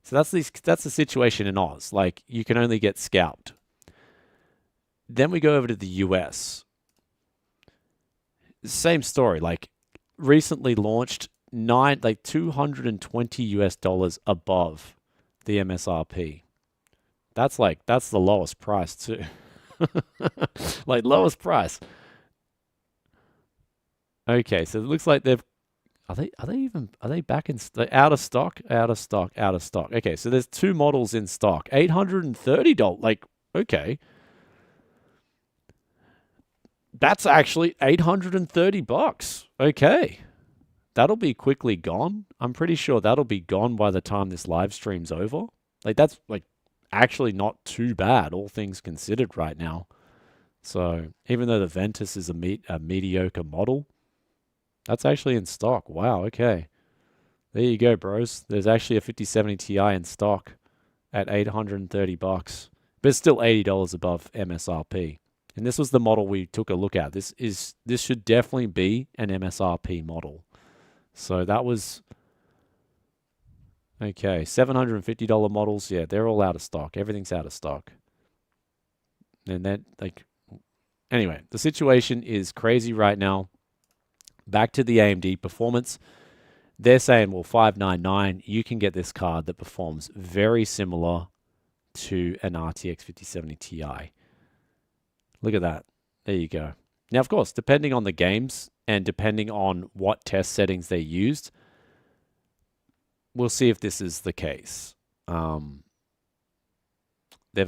So that's the situation in Oz. Like, you can only get scalped. Then we go over to the US. Same story. Like, recently launched 220 US dollars above the MSRP. That's the lowest price too. Like, lowest price. Okay, so it looks like are they back in out of stock? Out of stock. Okay, so there's two models in stock. $830. Like, okay. That's actually $830. Okay. That'll be quickly gone. I'm pretty sure that'll be gone by the time this live stream's over. Like, that's like actually not too bad, all things considered right now. So even though the Ventus is a mediocre model, that's actually in stock. Wow, okay. There you go, bros. There's actually a 5070 Ti in stock at $830. But it's still $80 above MSRP. And this was the model we took a look at. This should definitely be an MSRP model. So that was okay. $750 models, yeah, they're all out of stock. Everything's out of stock. And then, like, anyway, the situation is crazy right now. Back to the AMD performance. They're saying, well, $599, you can get this card that performs very similar to an RTX 5070 Ti. Look at that. There you go. Now, of course, depending on the games and depending on what test settings they used, we'll see if this is the case. They've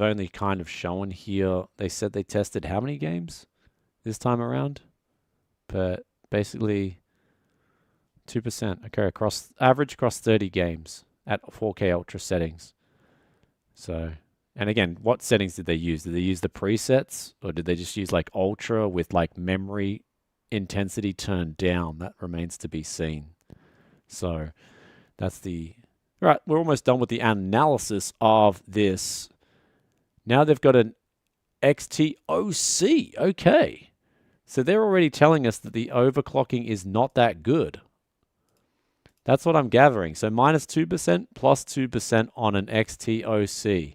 only kind of shown here, they said they tested how many games this time around? But basically 2%. Okay, average across 30 games at 4K Ultra settings. So, and again, what settings did they use? Did they use the presets, or did they just use like Ultra with like memory intensity turned down? That remains to be seen. So that's right. We're almost done with the analysis of this. Now they've got an XTOC. Okay. So they're already telling us that the overclocking is not that good. That's what I'm gathering. So -2%, +2% on an XTOC.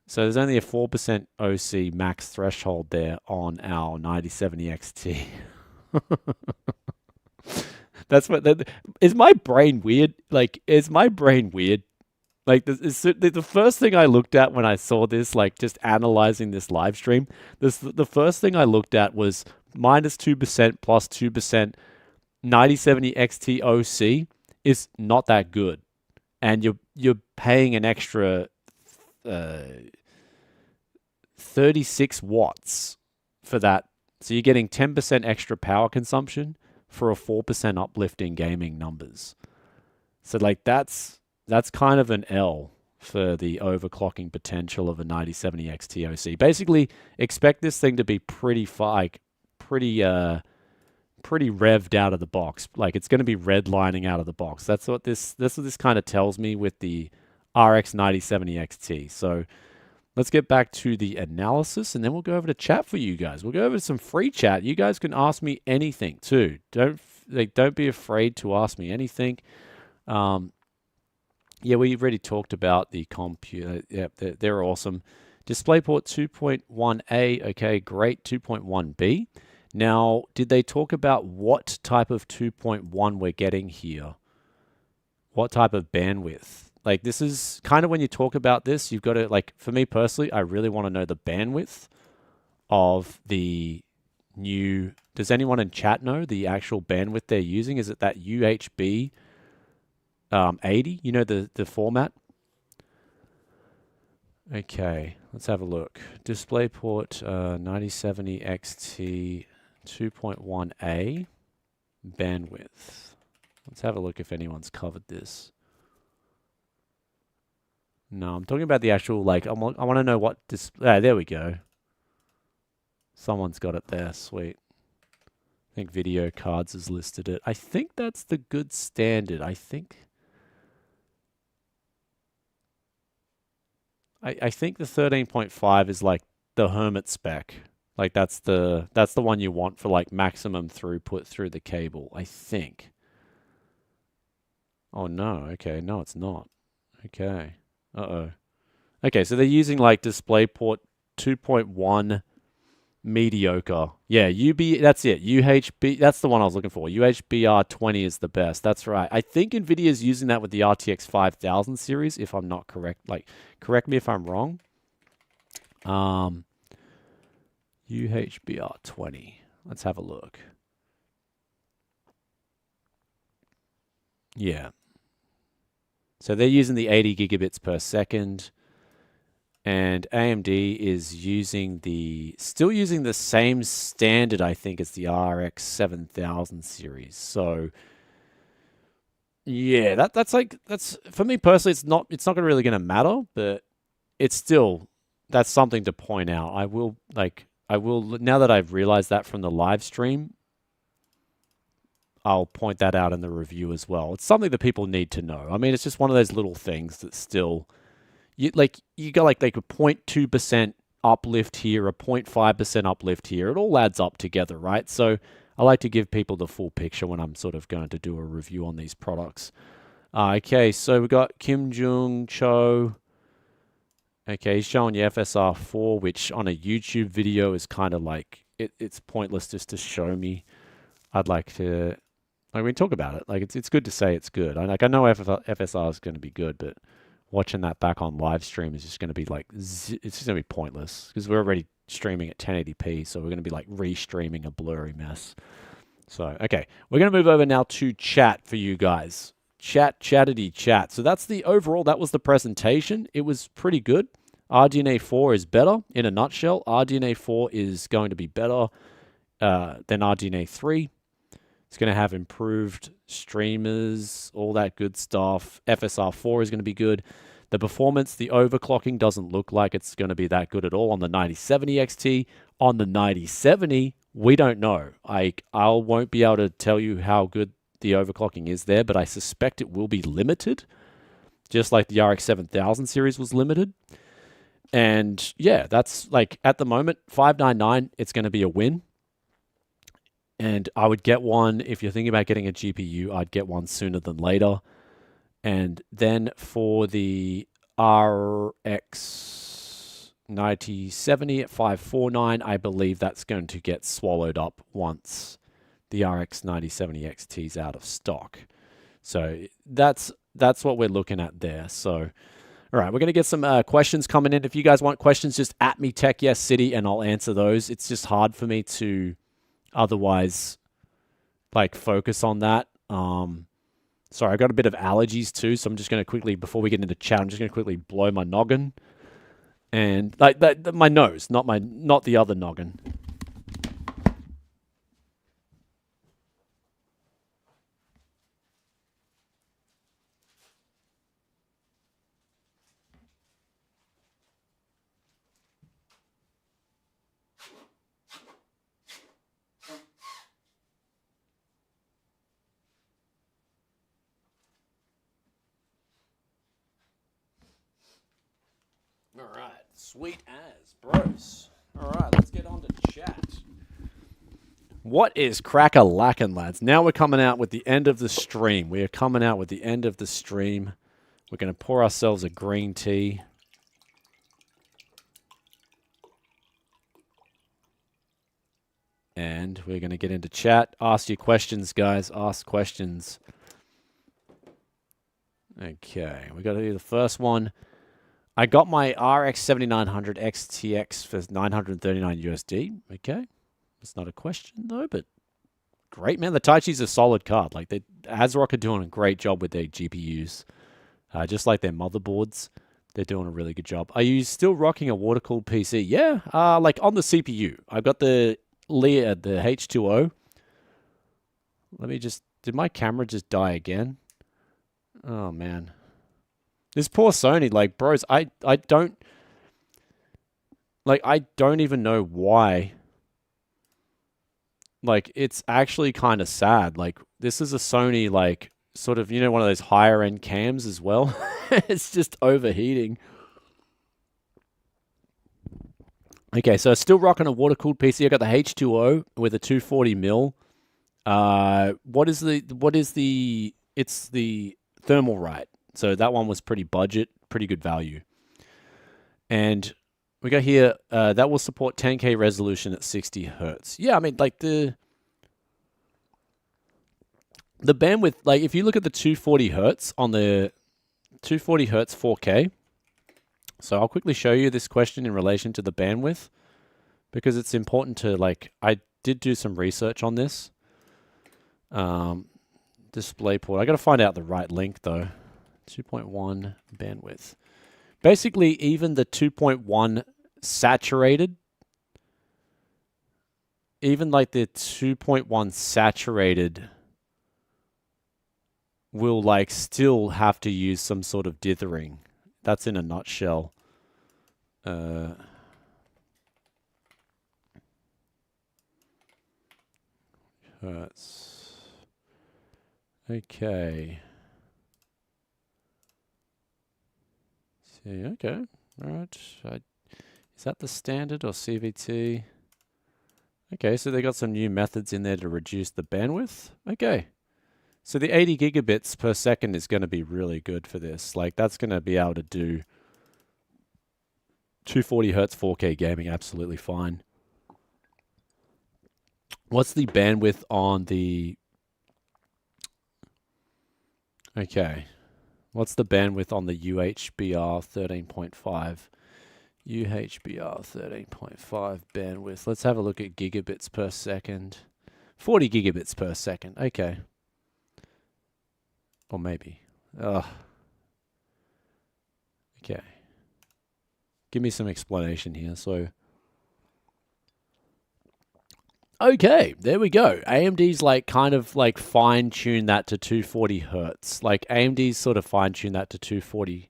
So there's only a 4% OC max threshold there on our 9070 XT. That's what is my brain weird? Like, is my brain weird? Like, the first thing I looked at when I saw this, like, just analyzing this live stream, the first thing I looked at was -2%, +2%, 9070 XTOC is not that good, and you're paying an extra 36 watts for that. So you're getting 10% extra power consumption for a 4% uplift in gaming numbers. So like that's kind of an L for the overclocking potential of a 9070 XTOC. Basically, expect this thing to be pretty revved out of the box. Like, it's going to be redlining out of the box. That's what this kind of tells me with the RX 9070 XT. So let's get back to the analysis, and then we'll go over to chat for you guys. We'll go over to some free chat. You guys can ask me anything too. like, don't be afraid to ask me anything. Yeah, we've already talked about the computer. Yeah, they're awesome. DisplayPort 2.1a, okay, great. 2.1b. Now, did they talk about what type of 2.1 we're getting here? What type of bandwidth? Like, this is kind of when you talk about this, you've got to, like, for me personally, I really want to know the bandwidth of the new. Does anyone in chat know the actual bandwidth they're using? Is it that UHB 80? You know the format? Okay, let's have a look. DisplayPort 9070 XT 2.1a bandwidth. Let's have a look if anyone's covered this. No, I'm talking about the actual, like, I want to know what there we go. Someone's got it there, sweet. I think Video Cards has listed it. I think that's the good standard. I think the 13.5 is like the hermit spec. Like that's the one you want for like maximum throughput through the cable, I think. Oh no, okay, no it's not. Okay. Uh-oh. Okay, so they're using like DisplayPort 2.1 mediocre. Yeah, that's it. UHB, that's the one I was looking for. UHBR 20 is the best. That's right. I think NVIDIA's using that with the RTX 5000 series, if I'm not correct. Like, correct me if I'm wrong. UHBR 20. Let's have a look. Yeah. So they're using the 80 gigabits per second. And AMD is still using the same standard, I think, as the RX 7000 series. So, yeah, that's for me personally, it's not really going to matter, but it's still, that's something to point out. I will, now that I've realized that from the live stream, I'll point that out in the review as well. It's something that people need to know. I mean, it's just one of those little things that still, you got like a 0.2% uplift here, a 0.5% uplift here. It all adds up together, right? So I like to give people the full picture when I'm sort of going to do a review on these products. Okay, so we got Kim Jung Cho. Okay, he's showing you FSR4, which on a YouTube video is kind of like, it's pointless just to show me. I'd like to, like, we talk about it. Like, it's good to say it's good. I know FSR is going to be good, but watching that back on live stream is just going to be like, it's just going to be pointless because we're already streaming at 1080p, so we're going to be like re-streaming a blurry mess. So, okay, we're going to move over now to chat for you guys. Chattity chat. So that's the overall, that was the presentation. It was pretty good. RDNA 4 is better in a nutshell. RDNA 4 is going to be better than RDNA 3. It's going to have improved streamers, all that good stuff. FSR 4 is going to be good. The performance, the overclocking doesn't look like it's going to be that good at all on the 9070 XT. On the 9070, we don't know. I won't be able to tell you how good the overclocking is there, but I suspect it will be limited, just like the RX 7000 series was limited. And yeah, that's like at the moment, 599, it's going to be a win. And I would get one, if you're thinking about getting a GPU, I'd get one sooner than later. And then for the RX 9070 at 549, I believe that's going to get swallowed up once the RX 9070 XT is out of stock. So that's what we're looking at there. So, all right, we're going to get some questions coming in. If you guys want questions, just at me Tech Yes City, and I'll answer those. It's just hard for me to otherwise like focus on that. Sorry, I got a bit of allergies too, so I'm just going to quickly, before we get into chat, I'm just going to quickly blow my noggin. And like my nose, not the other noggin. All right, sweet as bros. All right, let's get on to chat. What is crack-a-lackin', lads? Now we're coming out with the end of the stream. We are coming out with the end of the stream. We're going to pour ourselves a green tea. And we're going to get into chat. Ask your questions, guys. Ask questions. Okay, we got to do the first one. I got my RX 7900 XTX for 939 USD. Okay, it's not a question though, but great, man. The Taichi's a solid card. Like, ASRock are doing a great job with their GPUs, just like their motherboards. They're doing a really good job. Are you still rocking a water-cooled PC? Yeah, like on the CPU. I've got the H2O. Let me just... Did my camera just die again? Oh, man. This poor Sony, like, bros, I don't... Like, I don't even know why. Like, it's actually kind of sad. Like, this is a Sony, like, sort of, you know, one of those higher-end cams as well. It's just overheating. Okay, so still rocking a water-cooled PC. I got the H2O with a 240mm. It's the thermal right. So that one was pretty budget, pretty good value. And we got here, that will support 10K resolution at 60 Hertz. Yeah, I mean, like the bandwidth, like if you look at the 240 Hertz on the 240 Hertz 4K. So I'll quickly show you this question in relation to the bandwidth, because it's important to, like, I did do some research on this. DisplayPort. I got to find out the right link though. 2.1 bandwidth. Basically, even the 2.1 saturated, even like the 2.1 saturated will like still have to use some sort of dithering. That's in a nutshell. Hertz. Okay. See, okay. All right. Is that the standard or CVT? Okay, so they got some new methods in there to reduce the bandwidth. Okay. So the 80 gigabits per second is going to be really good for this. Like, that's going to be able to do 240 Hertz 4K gaming absolutely fine. What's the bandwidth on the... Okay. What's the bandwidth on the UHBR 13.5? UHBR 13.5 bandwidth. Let's have a look at gigabits per second. 40 gigabits per second. Okay. Or maybe. Okay. Give me some explanation here. So, okay, there we go. AMD's like kind of like fine-tune that to 240 Hertz. Like AMD's sort of fine-tune that to 240.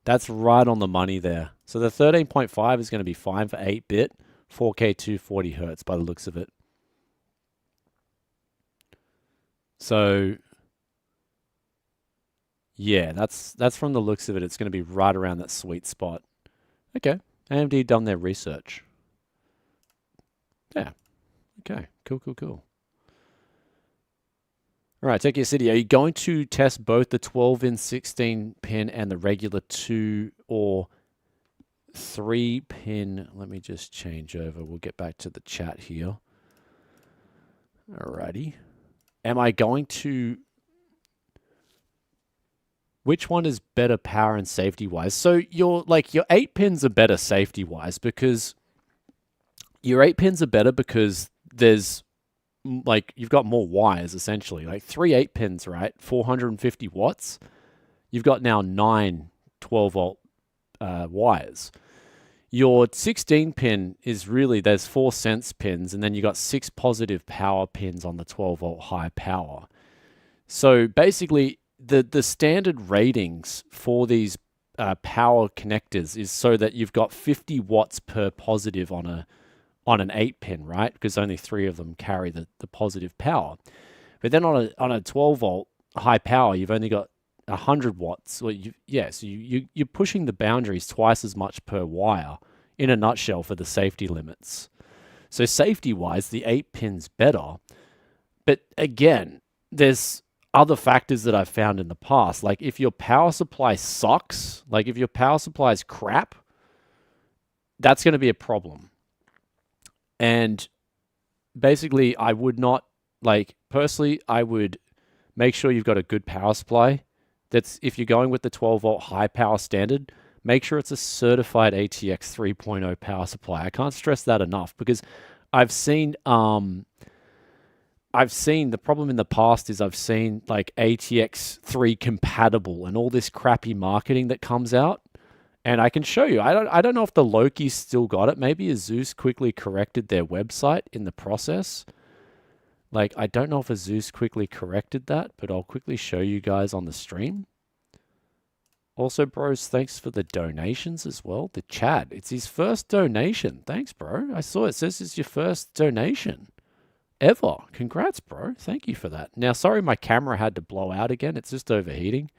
That's right on the money there. So the 13.5 is going to be fine for 8-bit, 4K 240 Hertz by the looks of it. So... yeah, that's from the looks of it. It's going to be right around that sweet spot. Okay, AMD done their research. Yeah. Okay, cool. All right, Tech Gear City, are you going to test both the 12-in 16-pin and the regular 2 or 3-pin? Let me just change over. We'll get back to the chat here. Alrighty. Am I going to... Which one is better power and safety wise? So your 8 pins are better safety wise because your 8 pins are better because there's like you've got more wires essentially. Like 3 8 pins, right? 450 watts. You've got now 9 12-volt wires. Your 16 pin is really, there's 4 sense pins and then you got 6 positive power pins on the 12-volt high power. So basically the standard ratings for these power connectors is so that you've got 50 watts per positive on an 8-pin, right? Because only 3 of them carry the positive power. But then on a 12-volt high power, you've only got 100 watts. Well, so you're pushing the boundaries twice as much per wire in a nutshell for the safety limits. So safety-wise, the 8-pin's better. But again, there's other factors that I've found in the past. Like if your power supply sucks, like if your power supply is crap, that's going to be a problem. And basically, I would not, like, personally, I would make sure you've got a good power supply. That's, if you're going with the 12-volt high power standard, make sure it's a certified ATX 3.0 power supply. I can't stress that enough, because I've seen the problem in the past is I've seen like ATX 3 compatible and all this crappy marketing that comes out. And I can show you. I don't know if the Loki's still got it. Maybe Asus quickly corrected their website in the process. Like, I don't know if Asus quickly corrected that, but I'll quickly show you guys on the stream. Also, bros, thanks for the donations as well. The Chad, it's his first donation. Thanks, bro. I saw it says it's your first donation ever. Congrats, bro. Thank you for that. Now, sorry my camera had to blow out again. It's just overheating.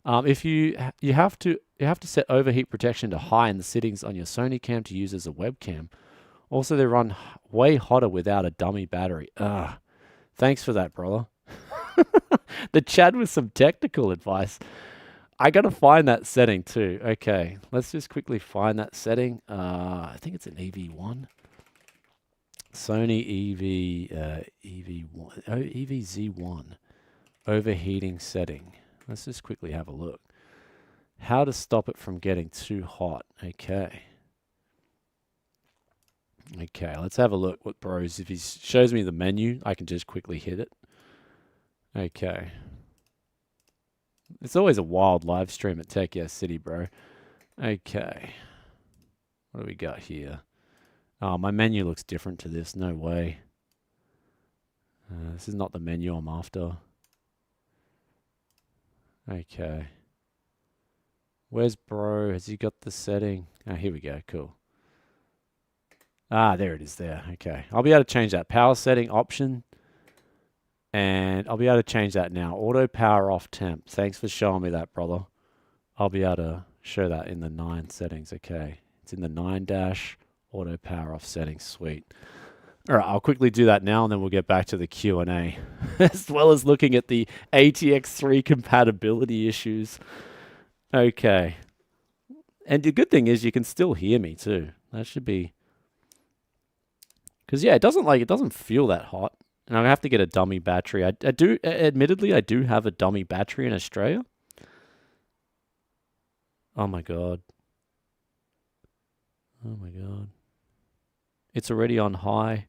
If you have to set overheat protection to high in the settings on your Sony cam to use as a webcam. Also, they run way hotter without a dummy battery. Thanks for that, brother. The Chad with some technical advice. I gotta find that setting too. Okay, let's just quickly find that setting. I think it's an EV1. Sony EV1, EVZ1 overheating setting. Let's just quickly have a look. How to stop it from getting too hot. Okay. Okay, let's have a look what bros. If he shows me the menu, I can just quickly hit it. Okay. It's always a wild live stream at Tech Yes City, bro. Okay. What do we got here? Oh, my menu looks different to this. No way. This is not the menu I'm after. Okay. Where's bro? Has he got the setting? Oh, here we go. Cool. Ah, there it is there. Okay. I'll be able to change that. Power setting option. And I'll be able to change that now. Auto power off temp. Thanks for showing me that, brother. I'll be able to show that in the 9 settings. Okay. It's in the 9 dash. Auto power off settings. Sweet. All right, I'll quickly do that now, and then we'll get back to the Q&A, as well as looking at the ATX3 compatibility issues. Okay. And the good thing is you can still hear me too. That should be... Because, yeah, it doesn't feel that hot. And I have to get a dummy battery. Admittedly, I do have a dummy battery in Australia. Oh my god. Oh my god. It's already on high.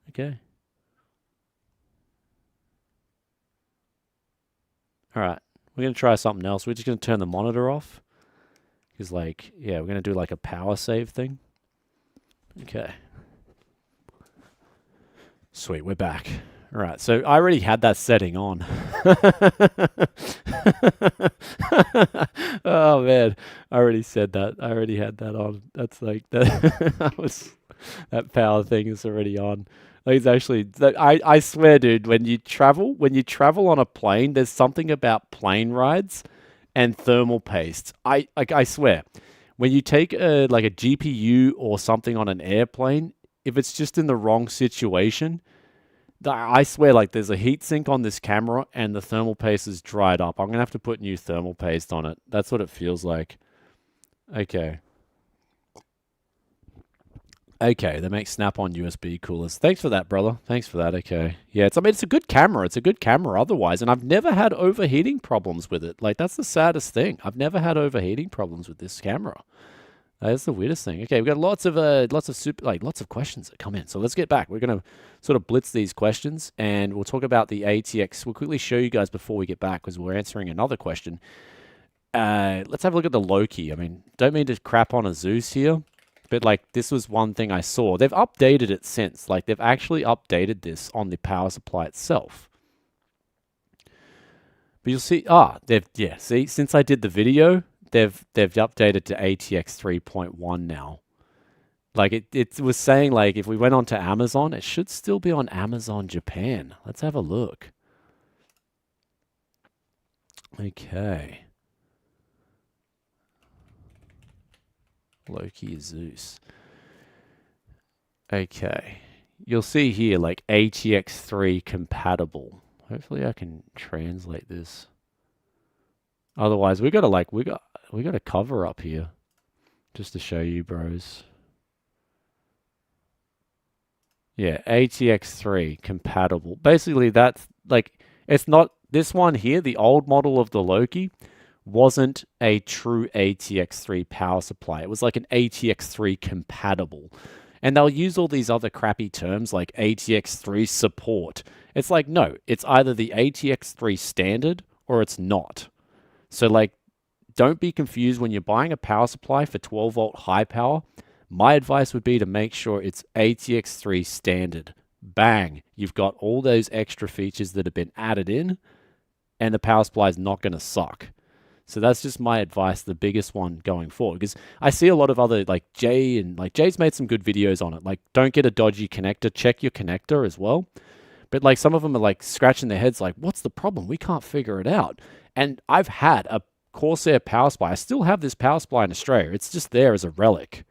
Okay. All right. We're going to try something else. We're just going to turn the monitor off. Because, like, yeah, we're going to do, like, a power save thing. Okay. Sweet, we're back. All right, so I already had that setting on. Oh, man. I already said that. I already had that on. That's like, that power thing is already on. Like, it's actually, I swear, dude, when you travel on a plane, there's something about plane rides and thermal paste. I swear, when you take like a GPU or something on an airplane, if it's just in the wrong situation, I swear, like, there's a heat sink on this camera and the thermal paste is dried up. I'm gonna have to put new thermal paste on it. That's what it feels like. Okay. Okay, they make snap-on USB coolers. Thanks for that, brother. Thanks for that. Okay. Yeah, it's a good camera. It's a good camera otherwise, and I've never had overheating problems with it. Like, that's the saddest thing. I've never had overheating problems with this camera. That's the weirdest thing. Okay, we've got lots of questions that come in. So let's get back. We're gonna sort of blitz these questions, and we'll talk about the ATX. We'll quickly show you guys before we get back because we're answering another question. Let's have a look at the Loki. I mean, don't mean to crap on Asus here. But, like, this was one thing I saw. They've updated it since. Like, they've actually updated this on the power supply itself. But you'll see, see, since I did the video, they've updated to ATX 3.1 now. Like, it was saying, like, if we went on to Amazon, it should still be on Amazon Japan. Let's have a look. Okay. Loki is Zeus. Okay. You'll see here like ATX3 compatible. Hopefully I can translate this. Otherwise we got a cover up here just to show you bros. Yeah, ATX3 compatible. Basically that's like it's not this one here, the old model of the Loki wasn't a true ATX3 power supply. It was like an ATX3 compatible. And they'll use all these other crappy terms like ATX3 support. It's like, no, it's either the ATX3 standard or it's not. So, like, don't be confused when you're buying a power supply for 12 volt high power. My advice would be to make sure it's ATX3 standard. Bang, you've got all those extra features that have been added in, and the power supply is not going to suck. So that's just my advice, the biggest one going forward. Because I see a lot of other, like Jay's made some good videos on it. Like, don't get a dodgy connector, check your connector as well. But like some of them are like scratching their heads like, what's the problem? We can't figure it out. And I've had a Corsair power supply. I still have this power supply in Australia. It's just there as a relic.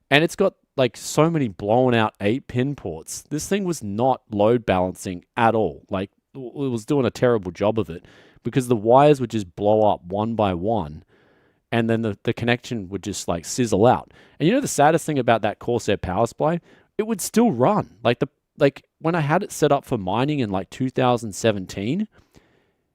And it's got like so many blown out 8-pin ports. This thing was not load balancing at all. Like, it was doing a terrible job of it because the wires would just blow up one by one and then the connection would just like sizzle out. And you know the saddest thing about that Corsair power supply? It would still run. Like when I had it set up for mining in like 2017,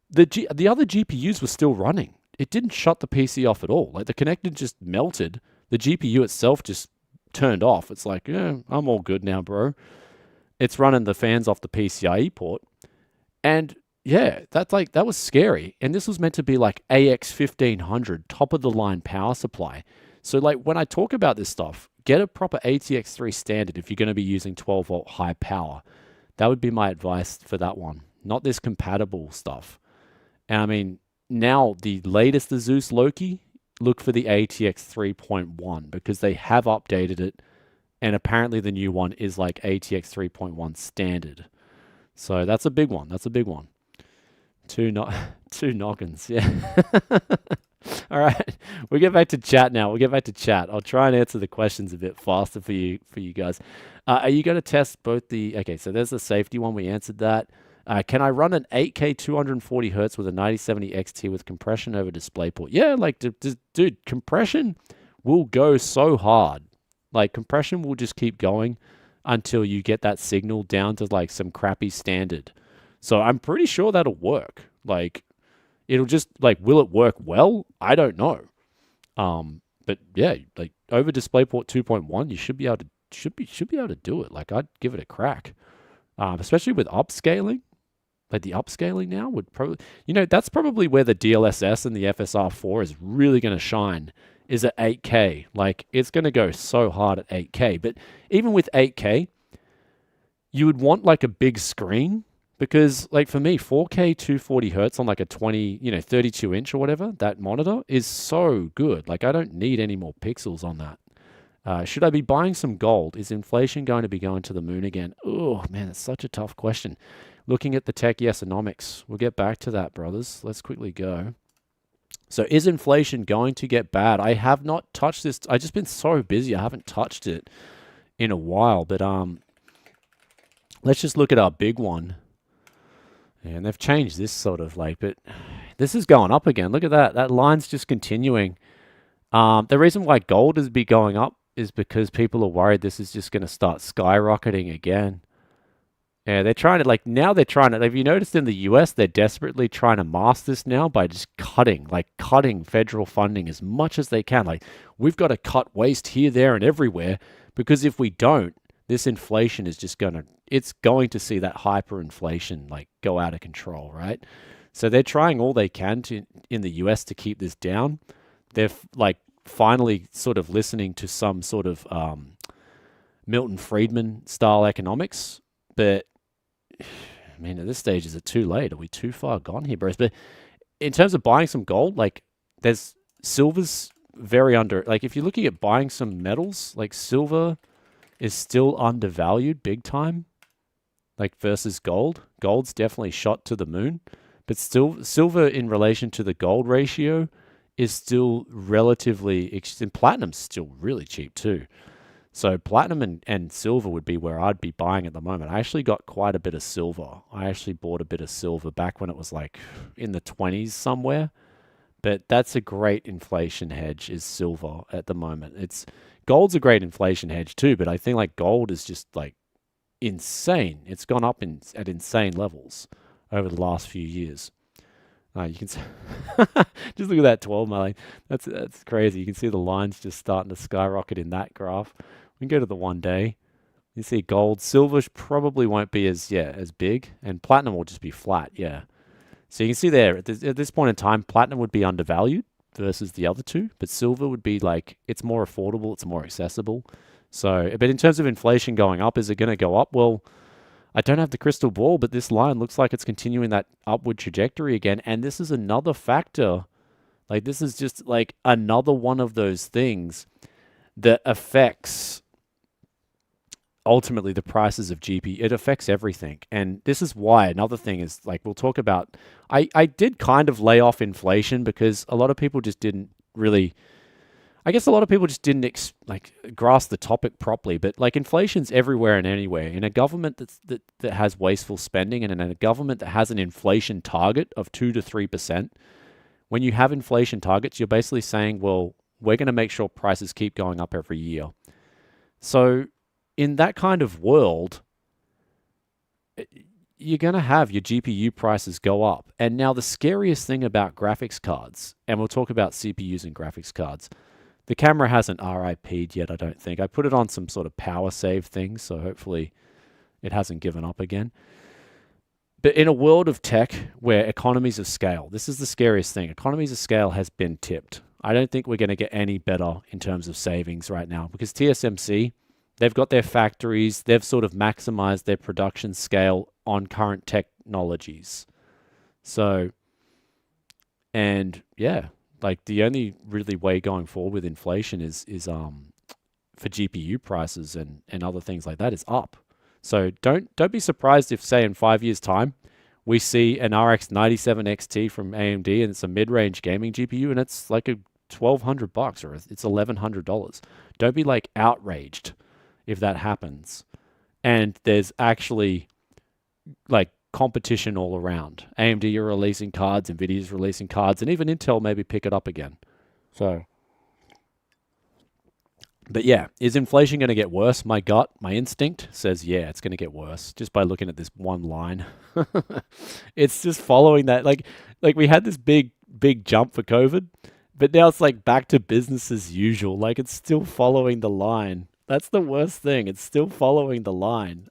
the other GPUs were still running. It didn't shut the PC off at all. Like the connector just melted. The GPU itself just turned off. It's like, yeah, I'm all good now, bro. It's running the fans off the PCIe port. And yeah, that was scary. And this was meant to be like AX 1500, top of the line power supply. So like when I talk about this stuff, get a proper ATX3 standard if you're going to be using 12 volt high power. That would be my advice for that one. Not this compatible stuff. And I mean, now the latest the Zeus Loki, look for the ATX 3.1 because they have updated it. And apparently the new one is like ATX 3.1 standard. So that's a big one. That's a big one. Two noggins. Yeah. All right. We'll get back to chat now. I'll try and answer the questions a bit faster for you guys. Are you going to test both the... Okay, so there's the safety one. We answered that. Can I run an 8K 240 hertz with a 9070 XT with compression over DisplayPort? Yeah, like, dude, compression will go so hard. Like, compression will just keep going until you get that signal down to, like, some crappy standard. So I'm pretty sure that'll work. Like, it'll just, like, will it work well? I don't know. But, yeah, like, over DisplayPort 2.1, you should be able to do it. Like, I'd give it a crack. Especially with upscaling. Like the upscaling now would probably, that's probably where the DLSS and the FSR4 is really going to shine, is at 8K. Like it's going to go so hard at 8K. But even with 8K, you would want like a big screen because like for me, 4K 240 hertz on like a 32 inch or whatever, that monitor is so good. Like I don't need any more pixels on that. Should I be buying some gold? Is inflation going to be going to the moon again? Oh man, it's such a tough question. Looking at the tech yesonomics. We'll get back to that, brothers. Let's quickly go. So is inflation going to get bad? I have not touched this. I've just been so busy. I haven't touched it in a while. But let's just look at our big one. And they've changed this sort of like, but this is going up again. Look at that. That line's just continuing. The reason why gold is be going up is because people are worried this is just going to start skyrocketing again. Yeah, they're trying to, have you noticed in the US, they're desperately trying to mask this now by just cutting federal funding as much as they can. Like, we've got to cut waste here, there, and everywhere, because if we don't, this inflation is just it's going to see that hyperinflation, like, go out of control, right? So they're trying all they can in the US to keep this down. They're, like, finally sort of listening to some sort of Milton Friedman style economics, but I mean, at this stage, is it too late? Are we too far gone here, bros? But in terms of buying some gold, like, there's silver's very under. Like, if you're looking at buying some metals, like, silver is still undervalued big time, like, versus gold. Gold's definitely shot to the moon. But still, silver in relation to the gold ratio is still relatively, and platinum's still really cheap too. So platinum and silver would be where I'd be buying at the moment. I actually got quite a bit of silver. I actually bought a bit of silver back when it was like in the 20s somewhere. But that's a great inflation hedge, is silver at the moment. Gold's a great inflation hedge too, but I think like gold is just like insane. It's gone up at insane levels over the last few years. You can just look at that 12 month. That's crazy. You can see the lines just starting to skyrocket in that graph. We can go to the 1 day. You see gold, silver probably won't be as big, and platinum will just be flat. Yeah. So you can see there at this point in time, platinum would be undervalued versus the other two, but silver would be like, it's more affordable, it's more accessible. So, but in terms of inflation going up, is it going to go up? Well, I don't have the crystal ball, but this line looks like it's continuing that upward trajectory again. And this is another factor. Like, this is just like another one of those things that affects ultimately the prices of GPU. It affects everything. And this is why another thing is, like, we'll talk about, I did kind of lay off inflation because a lot of people just didn't really, I guess a lot of people just didn't grasp the topic properly. But like, inflation's everywhere and anywhere. In a government that has wasteful spending, and in a government that has an inflation target of 2 to 3%, when you have inflation targets, you're basically saying, well, we're going to make sure prices keep going up every year. So in that kind of world, you're going to have your GPU prices go up. And now the scariest thing about graphics cards, and we'll talk about CPUs and graphics cards, the camera hasn't RIP'd yet, I don't think. I put it on some sort of power save thing, so hopefully it hasn't given up again. But in a world of tech where economies of scale, this is the scariest thing. Economies of scale has been tipped. I don't think we're going to get any better in terms of savings right now, because TSMC, they've got their factories, they've sort of maximized their production scale on current technologies. So, and yeah, like the only really way going forward with inflation is for GPU prices and other things like that is up. So don't be surprised if, say, in 5 years' time, we see an RX 97 XT from AMD and it's a mid-range gaming GPU and it's like a $1,200 or it's $1,100. Don't be like outraged if that happens. And there's actually like competition all around. AMD are releasing cards, Nvidia's releasing cards, and even Intel maybe pick it up again. So, but yeah, is inflation going to get worse? My gut, my instinct says, yeah, it's going to get worse just by looking at this one line. It's just following that. Like we had this big jump for COVID, but now it's like back to business as usual. Like it's still following the line. That's the worst thing. It's still following the line.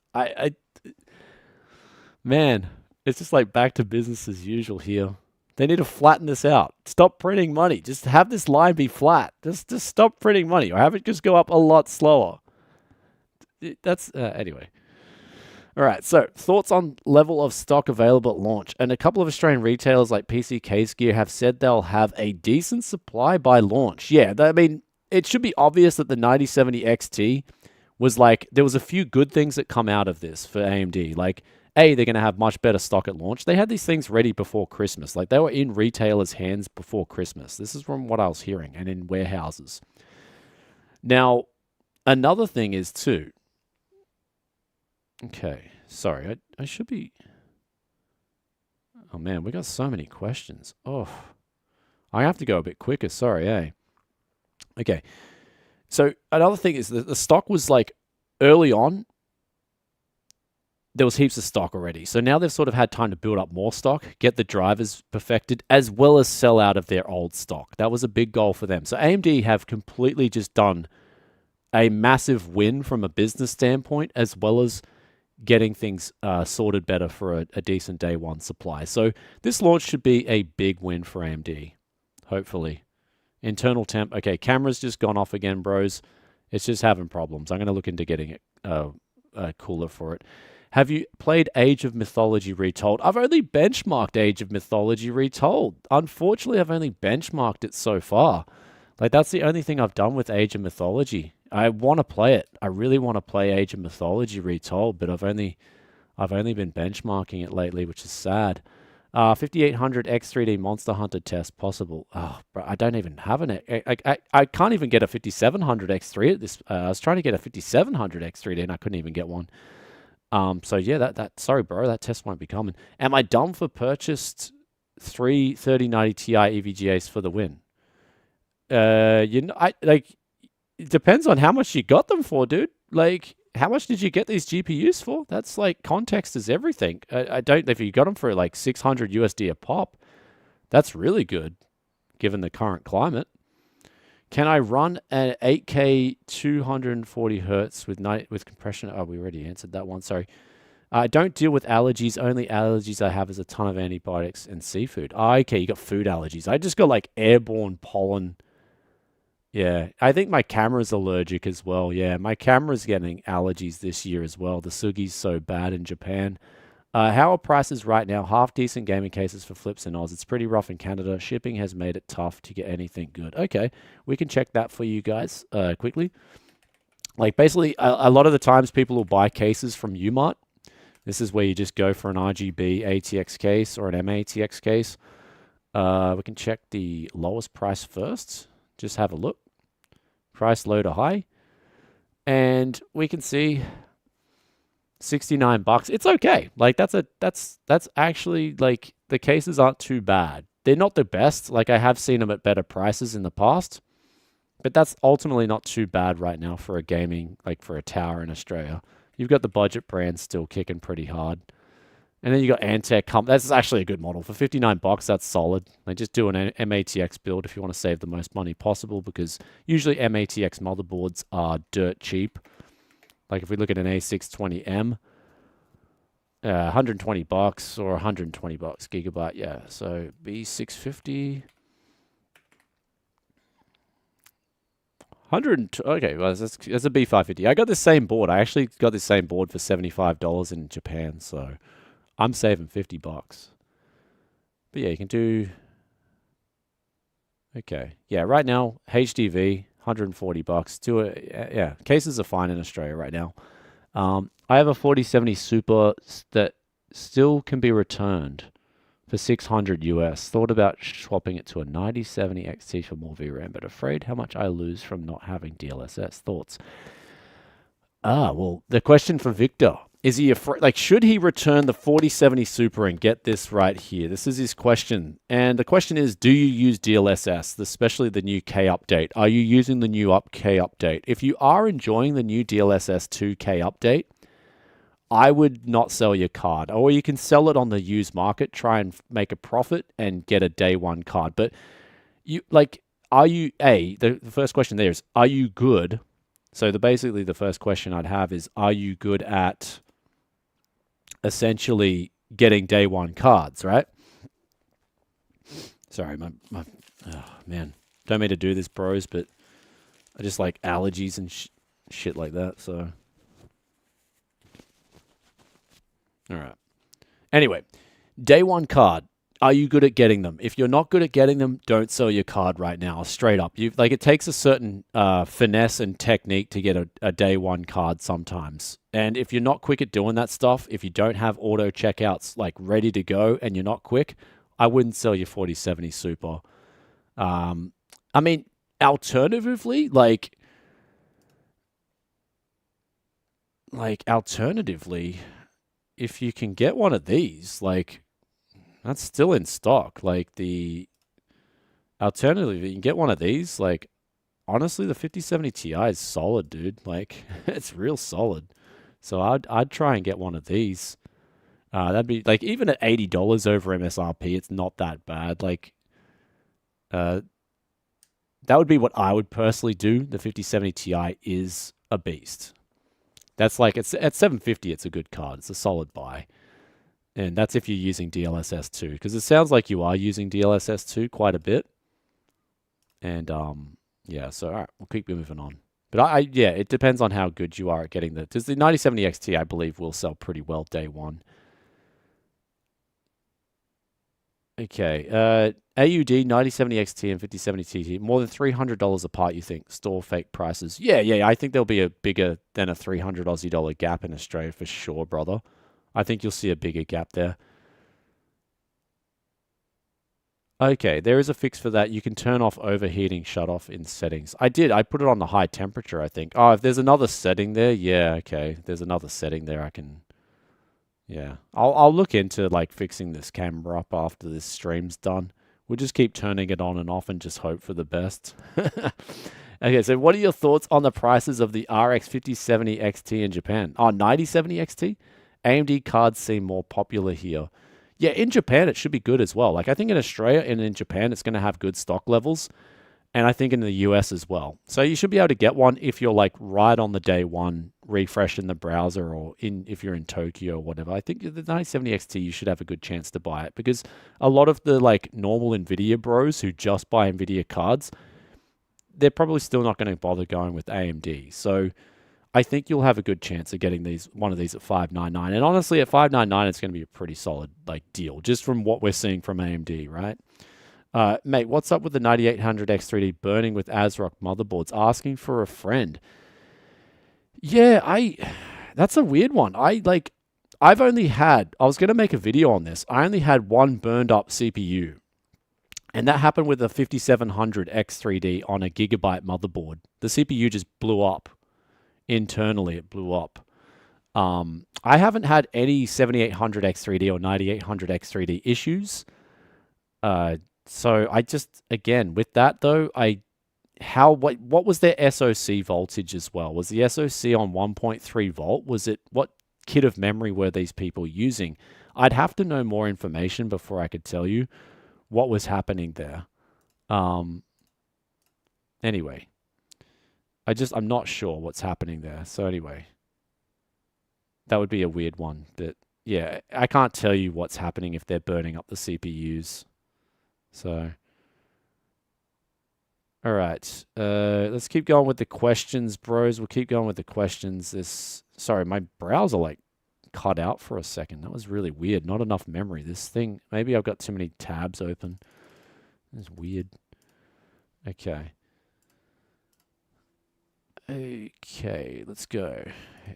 Man, it's just like back to business as usual here. They need to flatten this out. Stop printing money. Just have this line be flat. Just stop printing money, or have it just go up a lot slower. That's anyway. All right, so thoughts on level of stock available at launch. And a couple of Australian retailers like PC Case Gear have said they'll have a decent supply by launch. Yeah, I mean, it should be obvious that the 9070 XT was like, there was a few good things that come out of this for AMD. Like, they're going to have much better stock at launch. They had these things ready before Christmas. Like, they were in retailers' hands before Christmas. This is from what I was hearing, and in warehouses. Now, another thing is too... Okay, sorry, I should be... Oh man, we got so many questions. Oh, I have to go a bit quicker, sorry, Okay, so another thing is that the stock was like, early on, there was heaps of stock already. So now they've sort of had time to build up more stock, get the drivers perfected, as well as sell out of their old stock. That was a big goal for them. So AMD have completely just done a massive win from a business standpoint, as well as getting things sorted better for a decent day one supply. So this launch should be a big win for AMD, hopefully. Internal temp. Okay, camera's just gone off again, bros. It's just having problems. I'm going to look into getting it cooler for it. Have you played Age of Mythology Retold? I've only benchmarked Age of Mythology Retold. Unfortunately, I've only benchmarked it so far. Like, that's the only thing I've done with Age of Mythology. I want to play it. I really want to play Age of Mythology Retold, but I've only been benchmarking it lately, which is sad. 5800 X3D Monster Hunter test possible. Oh, bro, I don't even have an. I can't even get a 5700 X3 at this. I was trying to get a 5700 X3D and I couldn't even get one. So yeah, sorry, bro, that test won't be coming. Am I dumb for purchased 3 3090 Ti EVGAs for the win? It depends on how much you got them for, dude. Like, how much did you get these GPUs for? That's like, context is everything. I don't, if you got them for like 600 USD a pop, that's really good, given the current climate. Can I run an 8K 240 hertz with compression? Oh, we already answered that one. Sorry. I don't deal with allergies. Only allergies I have is a ton of antibiotics and seafood. Oh, okay, you got food allergies. I just got like airborne pollen. Yeah, I think my camera's allergic as well. Yeah, my camera's getting allergies this year as well. The sugi's so bad in Japan. How are prices right now? Half decent gaming cases for flips in Oz. It's pretty rough in Canada. Shipping has made it tough to get anything good. Okay, we can check that for you guys quickly. Like, basically, a lot of the times people will buy cases from Umart. This is where you just go for an RGB ATX case or an MATX case. We can check the lowest price first. Just have a look. Price low to high. And we can see $69. It's okay. Like, that's actually, like, the cases aren't too bad. They're not the best. Like, I have seen them at better prices in the past. But that's ultimately not too bad right now for a gaming, like for a tower in Australia. You've got the budget brands still kicking pretty hard. And then you got Antec. That's actually a good model. For $59, that's solid. They just do an MATX build if you want to save the most money possible, because usually MATX motherboards are dirt cheap. Like if we look at an A620M, $120 or $120 gigabyte. Yeah, so B650. Okay, well, that's a B550. I got the same board. I actually got this same board for $75 in Japan, so I'm saving $50. But yeah, you can do... Okay. Yeah, right now, HDV, $140. Yeah, cases are fine in Australia right now. I have a 4070 Super that still can be returned for 600 US. Thought about swapping it to a 9070 XT for more VRAM, but afraid how much I lose from not having DLSS. Thoughts? Well, the question for Victor, is he afraid? Like, should he return the 4070 Super and get this right here? This is his question. And the question is, do you use DLSS, especially the new K update? Are you using the new K update? If you are enjoying the new DLSS 2K update, I would not sell your card. Or you can sell it on the used market, try and make a profit and get a day one card. But are you, the first question there is, are you good? So basically the first question I'd have is, are you good at essentially getting day one cards, right? Sorry, oh man. Don't mean to do this, bros, but I just like allergies and shit like that, so... All right. Anyway, day one card. Are you good at getting them? If you're not good at getting them, don't sell your card right now. Straight up. It takes a certain finesse and technique to get a day one card sometimes. And if you're not quick at doing that stuff, if you don't have auto checkouts like ready to go and you're not quick, I wouldn't sell your 4070 Super. I mean, alternatively, alternatively, if you can get one of these, like, that's still in stock. Like, the alternatively, you can get one of these, like, honestly, the 5070 Ti is solid, dude. Like, it's real solid. So I'd try and get one of these. That'd be, like, even at $80 over MSRP, it's not that bad. Like, that would be what I would personally do. The 5070 Ti is a beast. That's like, it's at $750, it's a good card. It's a solid buy. And that's if you're using DLSS 2. Because it sounds like you are using DLSS 2 quite a bit. And, yeah, so, all right, we'll keep moving on. But, yeah, it depends on how good you are at getting the... Because the 9070 XT, I believe, will sell pretty well day one. Okay, AUD 9070 XT and 5070 TT, more than $300 apart, you think? Store fake prices. Yeah, I think there'll be a bigger than a $300 Aussie dollar gap in Australia for sure, brother. I think you'll see a bigger gap there. Okay, there is a fix for that. You can turn off overheating shut off in settings. I did. I put it on the high temperature, I think. Oh, if there's another setting there, yeah, okay. There's another setting there I can, yeah. I'll look into like fixing this camera up after this stream's done. We'll just keep turning it on and off and just hope for the best. Okay, so what are your thoughts on the prices of the RX 5070 XT in Japan? Oh, 9070 XT? AMD cards seem more popular here. Yeah, in Japan, it should be good as well. Like, I think in Australia and in Japan, it's going to have good stock levels. And I think in the US as well. So you should be able to get one if you're like right on the day one, refresh in the browser or if you're in Tokyo or whatever. I think the 9070 XT, you should have a good chance to buy it because a lot of the like normal NVIDIA bros who just buy NVIDIA cards, they're probably still not going to bother going with AMD. So I think you'll have a good chance of getting one of these at $599. And honestly, at $599, it's going to be a pretty solid like deal, just from what we're seeing from AMD, right? Mate, what's up with the 9800X3D burning with ASRock motherboards? Asking for a friend. Yeah, that's a weird one. I was going to make a video on this. I only had one burned up CPU. And that happened with a 5700X3D on a gigabyte motherboard. The CPU just blew up. Internally, it blew up. I haven't had any 7800X3D or 9800X3D issues. So I just, again, with that though, what was their SoC voltage as well? Was the SoC on 1.3 volt? What kit of memory were these people using? I'd have to know more information before I could tell you what was happening there. Anyway, I'm not sure what's happening there. So anyway, that would be a weird one. That, yeah, I can't tell you what's happening if they're burning up the CPUs. So, all right, let's keep going with the questions, bros. We'll keep going with the questions. Sorry, my browser like cut out for a second. That was really weird. Not enough memory. This thing, maybe I've got too many tabs open. It's weird. Okay. Okay, let's go.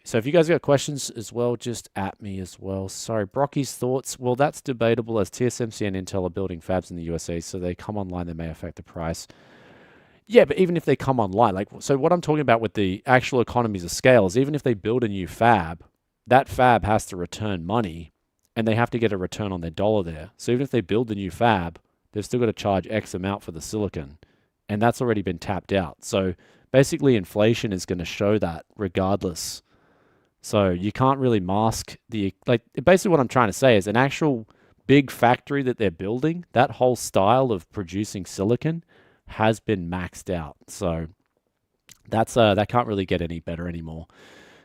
So if you guys got questions as well, just at me as well. Sorry, Brocky's thoughts. Well, that's debatable as TSMC and Intel are building fabs in the USA, so they come online, they may affect the price. Yeah, but even if they come online, so what I'm talking about with the actual economies of scale is even if they build a new fab, that fab has to return money, and they have to get a return on their dollar there. So even if they build the new fab, they've still got to charge X amount for the silicon, and that's already been tapped out. So basically, inflation is going to show that regardless. So you can't really mask basically what I'm trying to say is an actual big factory that they're building, that whole style of producing silicon has been maxed out. So that can't really get any better anymore.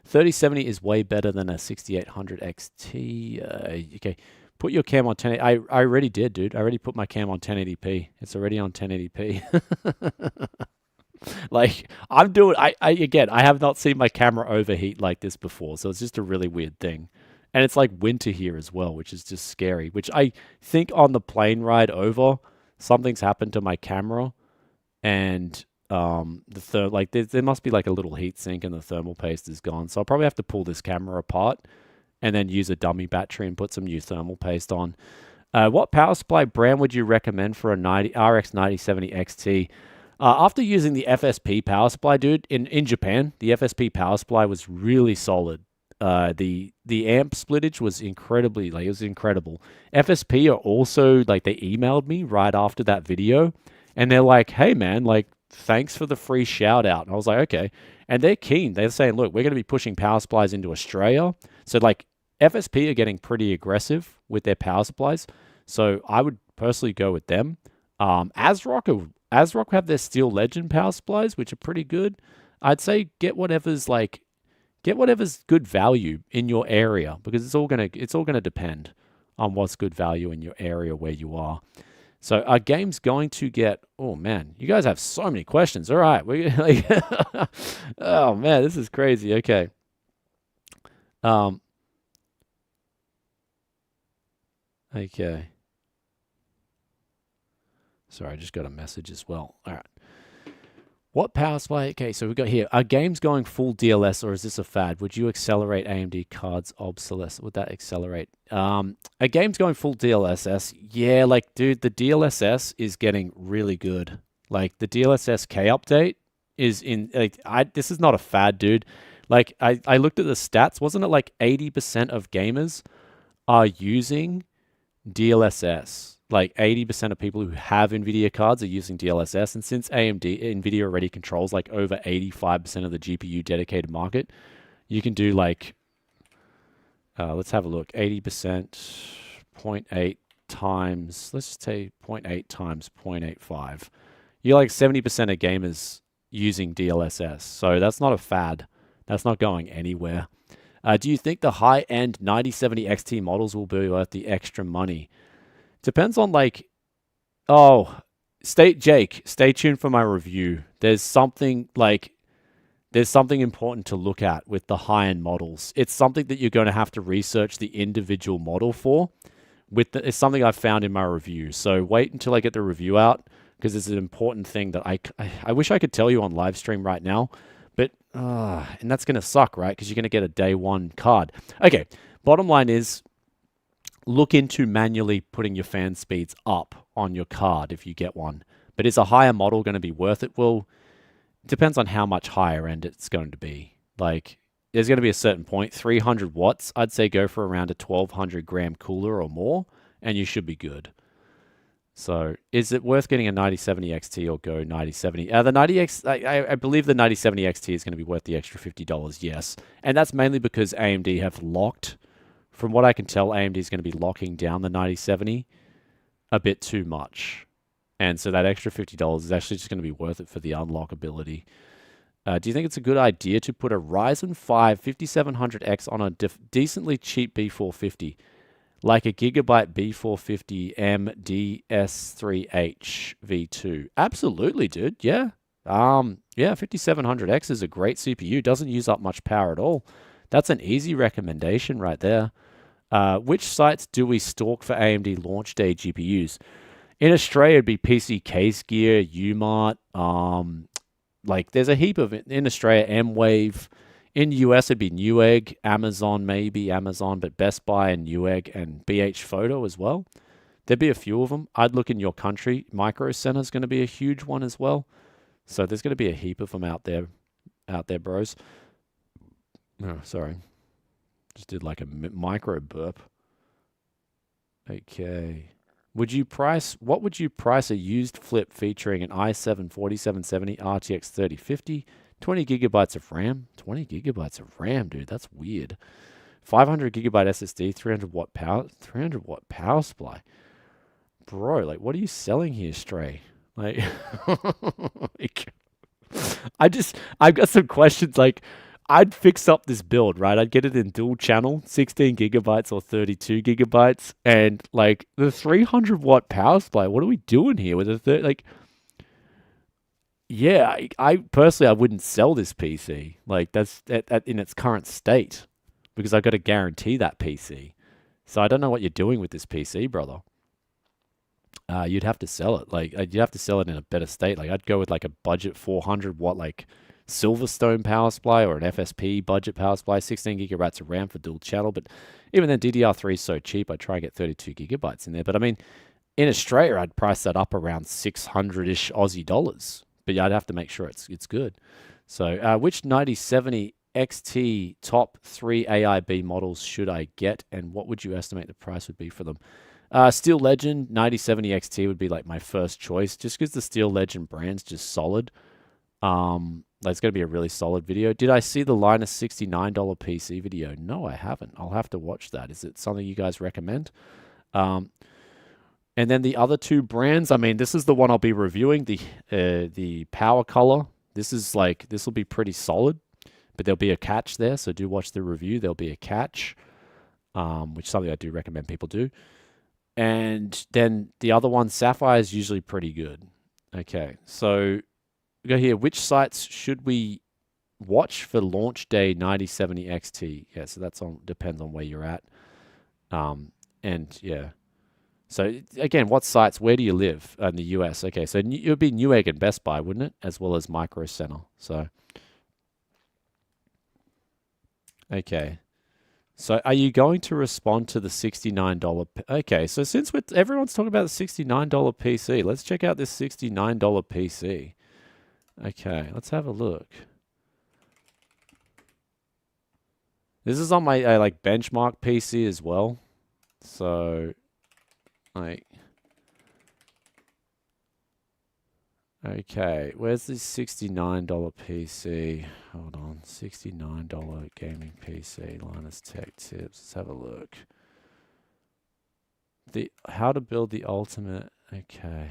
3070 is way better than a 6800 XT. Okay, put your cam on 1080. I already did, dude. I already put my cam on 1080p. It's already on 1080p. Like, I have not seen my camera overheat like this before, so it's just a really weird thing. And it's like winter here as well, which is just scary, which I think on the plane ride over, something's happened to my camera, and there must be like a little heat sink and the thermal paste is gone. So I'll probably have to pull this camera apart and then use a dummy battery and put some new thermal paste on. What power supply brand would you recommend for a RX 9070 XT? After using the FSP power supply, dude, in Japan, the FSP power supply was really solid. The amp splittage was incredibly, it was incredible. FSP are also, they emailed me right after that video, and they're like, hey, man, thanks for the free shout out. And I was like, okay. And they're keen. They're saying, look, we're going to be pushing power supplies into Australia. So, FSP are getting pretty aggressive with their power supplies. So I would personally go with them. ASRock have their Steel Legend power supplies, which are pretty good. I'd say get whatever's good value in your area, because it's all gonna depend on what's good value in your area where you are. So our game's going to get. Oh man, you guys have so many questions. All right, oh man, this is crazy. Okay. Okay. Sorry, I just got a message as well. All right. What power supply? Okay, so we've got here. Are games going full DLS or is this a fad? Would you accelerate AMD cards obsolescence? Would that accelerate? A game's going full DLSS. Yeah, like, dude, the DLSS is getting really good. Like, the DLSS K update is in, like, this is not a fad, dude. Like, I looked at the stats. Wasn't it like 80% of gamers are using DLSS? Like 80% of people who have NVIDIA cards are using DLSS. And since NVIDIA already controls like over 85% of the GPU dedicated market, you can do like, let's have a look, 80%, zero point 0.8 times, let's just say 0.8 times 0.85. You're like 70% of gamers using DLSS. So that's not a fad. That's not going anywhere. Do you think the high-end 9070 XT models will be worth the extra money? Depends on like, oh, Jake, stay tuned for my review. There's something important to look at with the high-end models. It's something that you're going to have to research the individual model for. It's something I've found in my review. So wait until I get the review out because it's an important thing that I wish I could tell you on live stream right now, but and that's going to suck, right? Because you're going to get a day one card. Okay, bottom line is, look into manually putting your fan speeds up on your card if you get one. But is a higher model going to be worth it? Well, it depends on how much higher end it's going to be. Like, there's going to be a certain point. 300 watts, I'd say go for around a 1200 gram cooler or more, and you should be good. So, is it worth getting a 9070 XT or Go 9070? The 90X, I believe the 9070 XT is going to be worth the extra $50, yes. And that's mainly because AMD have locked. From what I can tell, AMD is going to be locking down the 9070 a bit too much. And so that extra $50 is actually just going to be worth it for the unlockability. Do you think it's a good idea to put a Ryzen 5 5700X on a decently cheap B450? Like a Gigabyte B450M DS3H V2? Absolutely, dude. Yeah. Yeah, 5700X is a great CPU. Doesn't use up much power at all. That's an easy recommendation right there. Which sites do we stalk for AMD launch day GPUs? In Australia, it'd be PC Case Gear, Umart. Like, there's a heap of it. In Australia, M-Wave. In US, it'd be Newegg, Amazon, maybe Amazon, but Best Buy and Newegg and BH Photo as well. There'd be a few of them. I'd look in your country. Micro Center's going to be a huge one as well. So there's going to be a heap of them out there, bros. Oh, sorry. Just did like a micro burp. Okay. What would you price a used flip featuring an i7 4770 RTX 3050, 20 gigabytes of RAM? 20 gigabytes of RAM, dude, that's weird. 500 gigabyte SSD, 300 watt power supply. Bro, like, what are you selling here, Stray? Like, I've got some questions. Like, I'd fix up this build, right? I'd get it in dual channel, 16 gigabytes or 32 gigabytes, and like the 300 watt power supply. What are we doing here with a like? Yeah, I personally, I wouldn't sell this PC. Like, that's in its current state because I've got to guarantee that PC. So I don't know what you're doing with this PC, brother. You'd have to sell it. Like, you'd have to sell it in a better state. Like, I'd go with like a budget 400 watt, like Silverstone power supply or an FSP budget power supply, 16 gigabytes of RAM for dual channel. But even then, DDR3 is so cheap, I'd try and get 32 gigabytes in there. But I mean, in Australia, I'd price that up around 600-ish Aussie dollars. But yeah, I'd have to make sure it's good. So which 9070 XT top 3 AIB models should I get, and what would you estimate the price would be for them? Steel Legend 9070 XT would be like my first choice, just because the Steel Legend brand's just solid. That's going to be a really solid video. Did I see the Linus $69 PC video? No, I haven't. I'll have to watch that. Is it something you guys recommend? And then the other two brands, I mean, this is the one I'll be reviewing, the Power Color. This will be pretty solid, but there'll be a catch there, so do watch the review. There'll be a catch, which is something I do recommend people do. And then the other one, Sapphire, is usually pretty good. Okay, so we go here. Which sites should we watch for launch day 9070 XT? Yeah, so depends on where you're at. And yeah. So again, what sites? Where do you live in the US? Okay, so it would be Newegg and Best Buy, wouldn't it? As well as Micro Center. So okay. So are you going to respond to the $69? Okay, so since everyone's talking about the $69 PC, let's check out this $69 PC. Okay, let's have a look. This is on my like benchmark PC as well. So like okay, where's the $69 PC? Hold on, $69 gaming PC, Linus Tech Tips. Let's have a look. How to build the ultimate. Okay.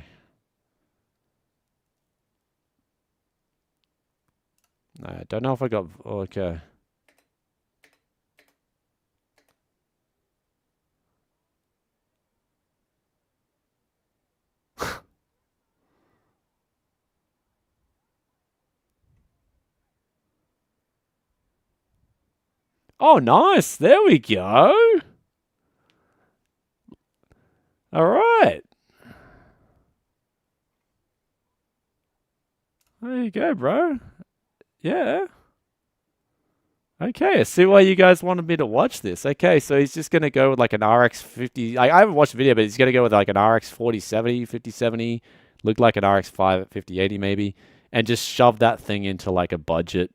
No, I don't know if I got. Okay. Oh, nice. There we go. All right. There you go, bro. Yeah. Okay, I see why you guys wanted me to watch this. Okay, so he's just going to go with like an RX 50. I haven't watched the video, but he's going to go with like an RX 4070, 5070, look like an RX 5080 maybe, and just shove that thing into like a budget.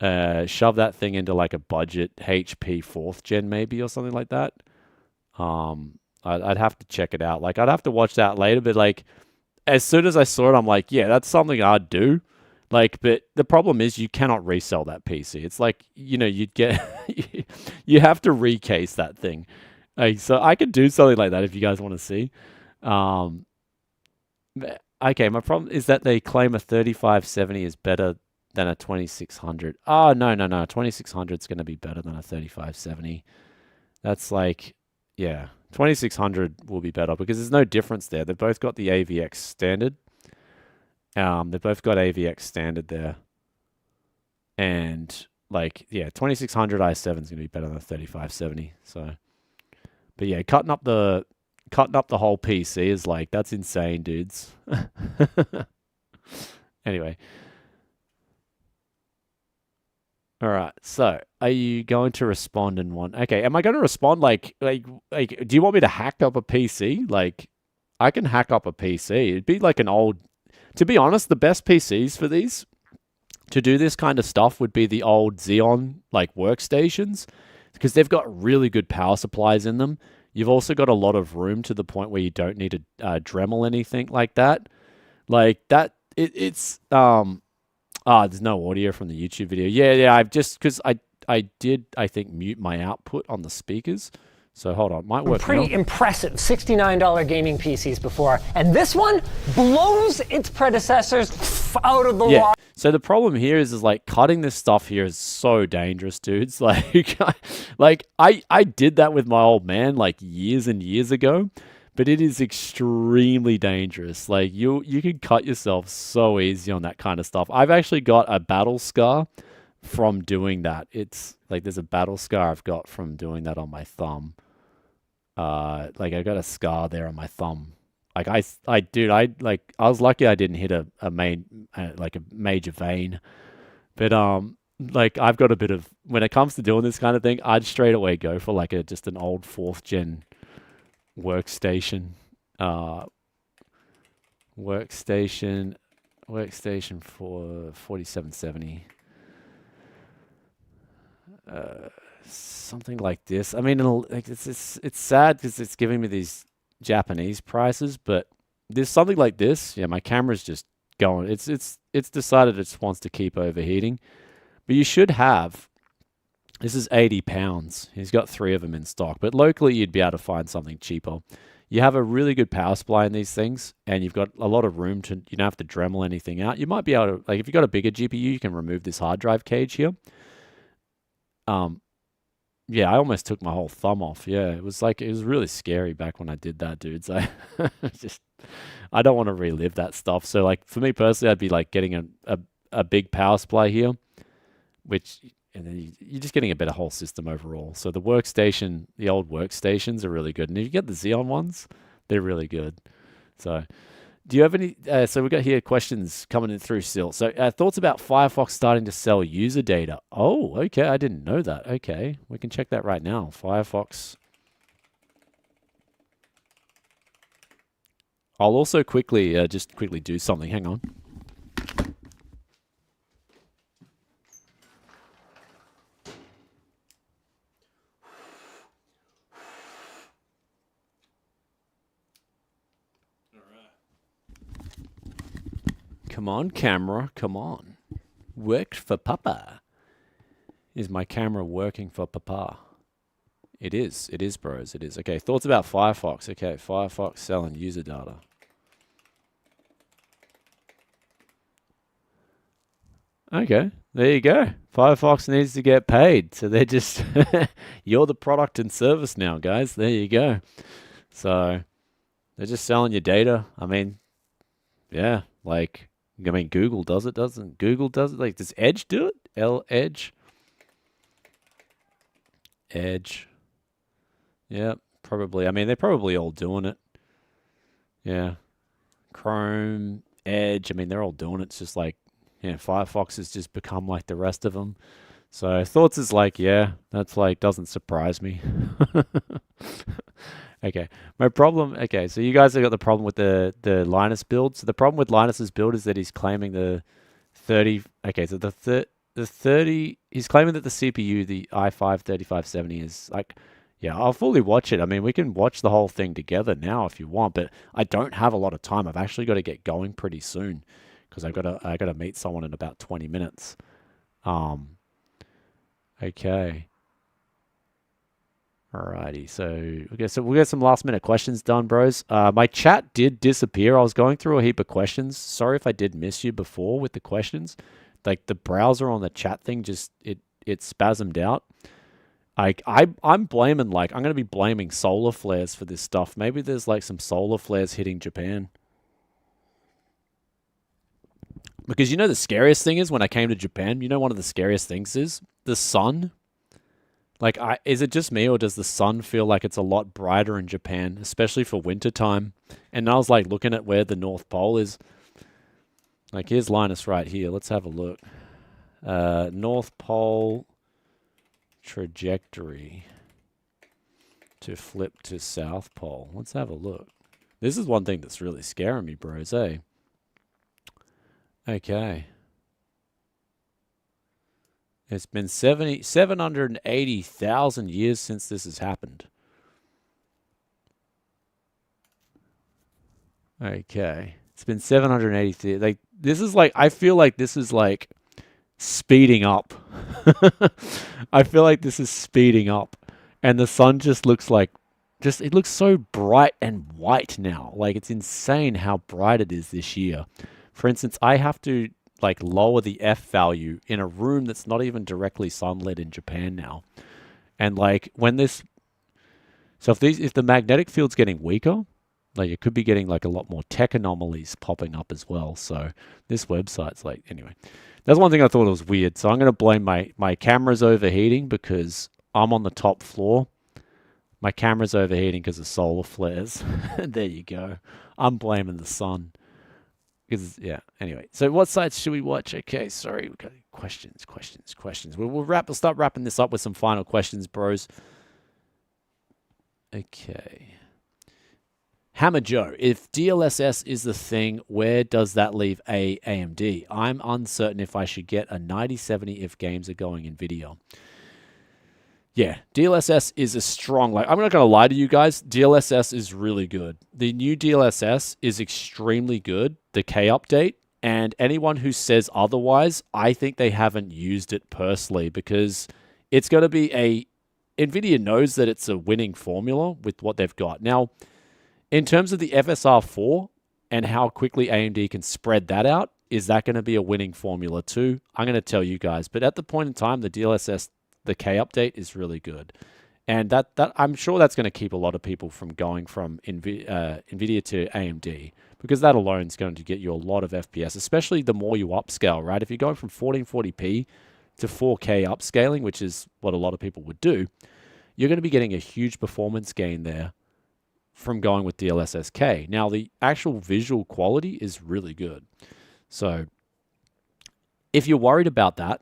Shove that thing into like a budget HP 4th gen maybe or something like that. I'd have to check it out. Like I'd have to watch that later, but like as soon as I saw it, I'm like, yeah, that's something I'd do. Like, but the problem is you cannot resell that PC. It's like, you know, you'd get, you have to recase that thing. Like, so I could do something like that if you guys want to see. Okay, my problem is that they claim a 3570 is better than a 2600. Oh, no. 2600 is going to be better than a 3570. That's like, yeah, 2600 will be better because there's no difference there. They've both got the AVX standard. They've both got AVX standard there. And like, yeah, 2600 i7 is going to be better than a 3570. So, but yeah, cutting up the whole PC is like, that's insane, dudes. Anyway. All right. So, are you going to respond in one? Okay. Am I going to respond like, do you want me to hack up a PC? Like, I can hack up a PC. It'd be like an old, to be honest, the best PCs for these to do this kind of stuff would be the old Xeon like workstations because they've got really good power supplies in them. You've also got a lot of room to the point where you don't need to Dremel anything like that. Like that, it's there's no audio from the YouTube video. Yeah, I've just, because I did, I think, mute my output on the speakers. So hold on, might work Pretty impressive $69 gaming PCs before, and this one blows its predecessors out of the water. So the problem here is like cutting this stuff here is so dangerous, dudes. Like, I did that with my old man like years and years ago, but it is extremely dangerous. Like you can cut yourself so easy on that kind of stuff. I've actually got a battle scar from doing that. It's like there's a battle scar I've got from doing that on my thumb. Like I got a scar there on my thumb. Like I was lucky I didn't hit a major vein, but like I've got a bit of, when it comes to doing this kind of thing, I'd straight away go for like just an old 4th gen workstation, workstation for 4770. Something like this. I mean, it's sad because it's giving me these Japanese prices, but there's something like this. Yeah, my camera's just going. It's decided it wants to keep overheating, but you should have. This is £80. He's got 3 of them in stock, but locally you'd be able to find something cheaper. You have a really good power supply in these things, and you've got a lot of room to. You don't have to Dremel anything out. You might be able to, like, if you've got a bigger GPU, you can remove this hard drive cage here. Yeah, I almost took my whole thumb off. Yeah, it was really scary back when I did that, dudes. I don't want to relive that stuff. So like for me personally, I'd be like getting a big power supply here, and then you're just getting a better whole system overall. So the old workstations are really good. And if you get the Xeon ones, They're really good. So, do you have any? So we got here questions coming in through still. So, thoughts about Firefox starting to sell user data? Oh, okay. I didn't know that. Okay, we can check that right now. Firefox. I'll also quickly just quickly do something. Hang on. Come on, camera. Come on. Worked for Papa. Is my camera working for Papa? It is. It is, bros. It is. Okay, thoughts about Firefox. Okay, Firefox selling user data. Okay, there you go. Firefox needs to get paid. So they're just... you're the product and service now, guys. There you go. So they're just selling your data. I mean, yeah, like... I mean, Google does it, doesn't Google does it? Like, does Edge do it? Edge. Edge. Yeah, probably. I mean, they're probably all doing it. Yeah. Chrome, Edge. I mean, they're all doing it. It's just like, yeah, Firefox has just become like the rest of them. So thoughts is like, yeah, that's like, doesn't surprise me. Okay, my problem, okay, so you guys have got the problem with the Linus build. So the problem with Linus's build is that he's claiming the 30, okay, so the 30, he's claiming that the CPU, the i5-3570 is like, yeah, I'll fully watch it. I mean, we can watch the whole thing together now if you want, but I don't have a lot of time. I've actually got to get going pretty soon because I got to meet someone in about 20 minutes. Okay. Alrighty, so we'll get some last minute questions done, bros. My chat did disappear. I was going through a heap of questions. Sorry if I did miss you before with the questions. Like the browser on the chat thing just it spasmed out. I'm blaming I'm gonna be blaming solar flares for this stuff. Maybe there's like some solar flares hitting Japan. Because you know the scariest thing is when I came to Japan, you know one of the scariest things is the sun. Like, is it just me, or does the sun feel like it's a lot brighter in Japan, especially for winter time? And I was like looking at where the North Pole is. Like, here's Linus right here. Let's have a look. North Pole trajectory to flip to South Pole. Let's have a look. This is one thing that's really scaring me, bros, eh? Okay. It's been 780,000 years since this has happened. Okay. It's been 780. Like, this is like, I feel like this is like speeding up. I feel like this is speeding up. And the sun just looks like, it looks so bright and white now. Like, it's insane how bright it is this year. For instance, I have to like lower the F value in a room that's not even directly sunlit in Japan now. And like when this, so if the magnetic field's getting weaker, like it could be getting like a lot more tech anomalies popping up as well. So this website's like, anyway, that's one thing I thought was weird. So I'm going to blame my camera's overheating because I'm on the top floor. My camera's overheating because of solar flares. There you go. I'm blaming the sun. Because, yeah, anyway. So what sites should we watch? Okay, sorry. We've got questions. We'll start wrapping this up with some final questions, bros. Okay. Hammer Joe, if DLSS is the thing, where does that leave AMD? I'm uncertain if I should get a 9070 if games are going NVIDIA. Yeah, DLSS is a strong, like, I'm not going to lie to you guys, DLSS is really good. The new DLSS is extremely good, the K update, and anyone who says otherwise, I think they haven't used it personally because it's going to be NVIDIA knows that it's a winning formula with what they've got. Now, in terms of the FSR4 and how quickly AMD can spread that out, is that going to be a winning formula too? I'm going to tell you guys, but at the point in time, the DLSS, the K update is really good. And that I'm sure that's going to keep a lot of people from going from NVIDIA to AMD because that alone is going to get you a lot of FPS, especially the more you upscale, right? If you're going from 1440p to 4K upscaling, which is what a lot of people would do, you're going to be getting a huge performance gain there from going with DLSS-K. Now, the actual visual quality is really good. So if you're worried about that,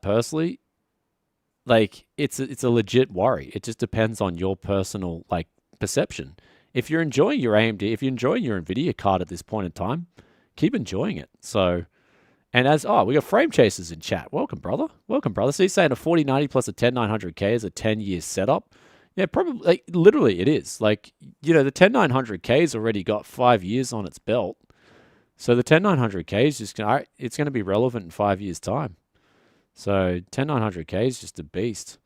personally, like it's a legit worry. It just depends on your personal like perception. If you're enjoying your AMD, if you're enjoying your NVIDIA card at this point in time, keep enjoying it. So, and we got Frame Chasers in chat. Welcome, brother. Welcome, brother. So he's saying a 4090 plus a 10900K is a 10-year setup. Yeah, probably, like, literally it is. Like, you know, the 10900K's already got 5 years on its belt. So the 10900K is just it's going to be relevant in 5 years' time. So 10900K is just a beast.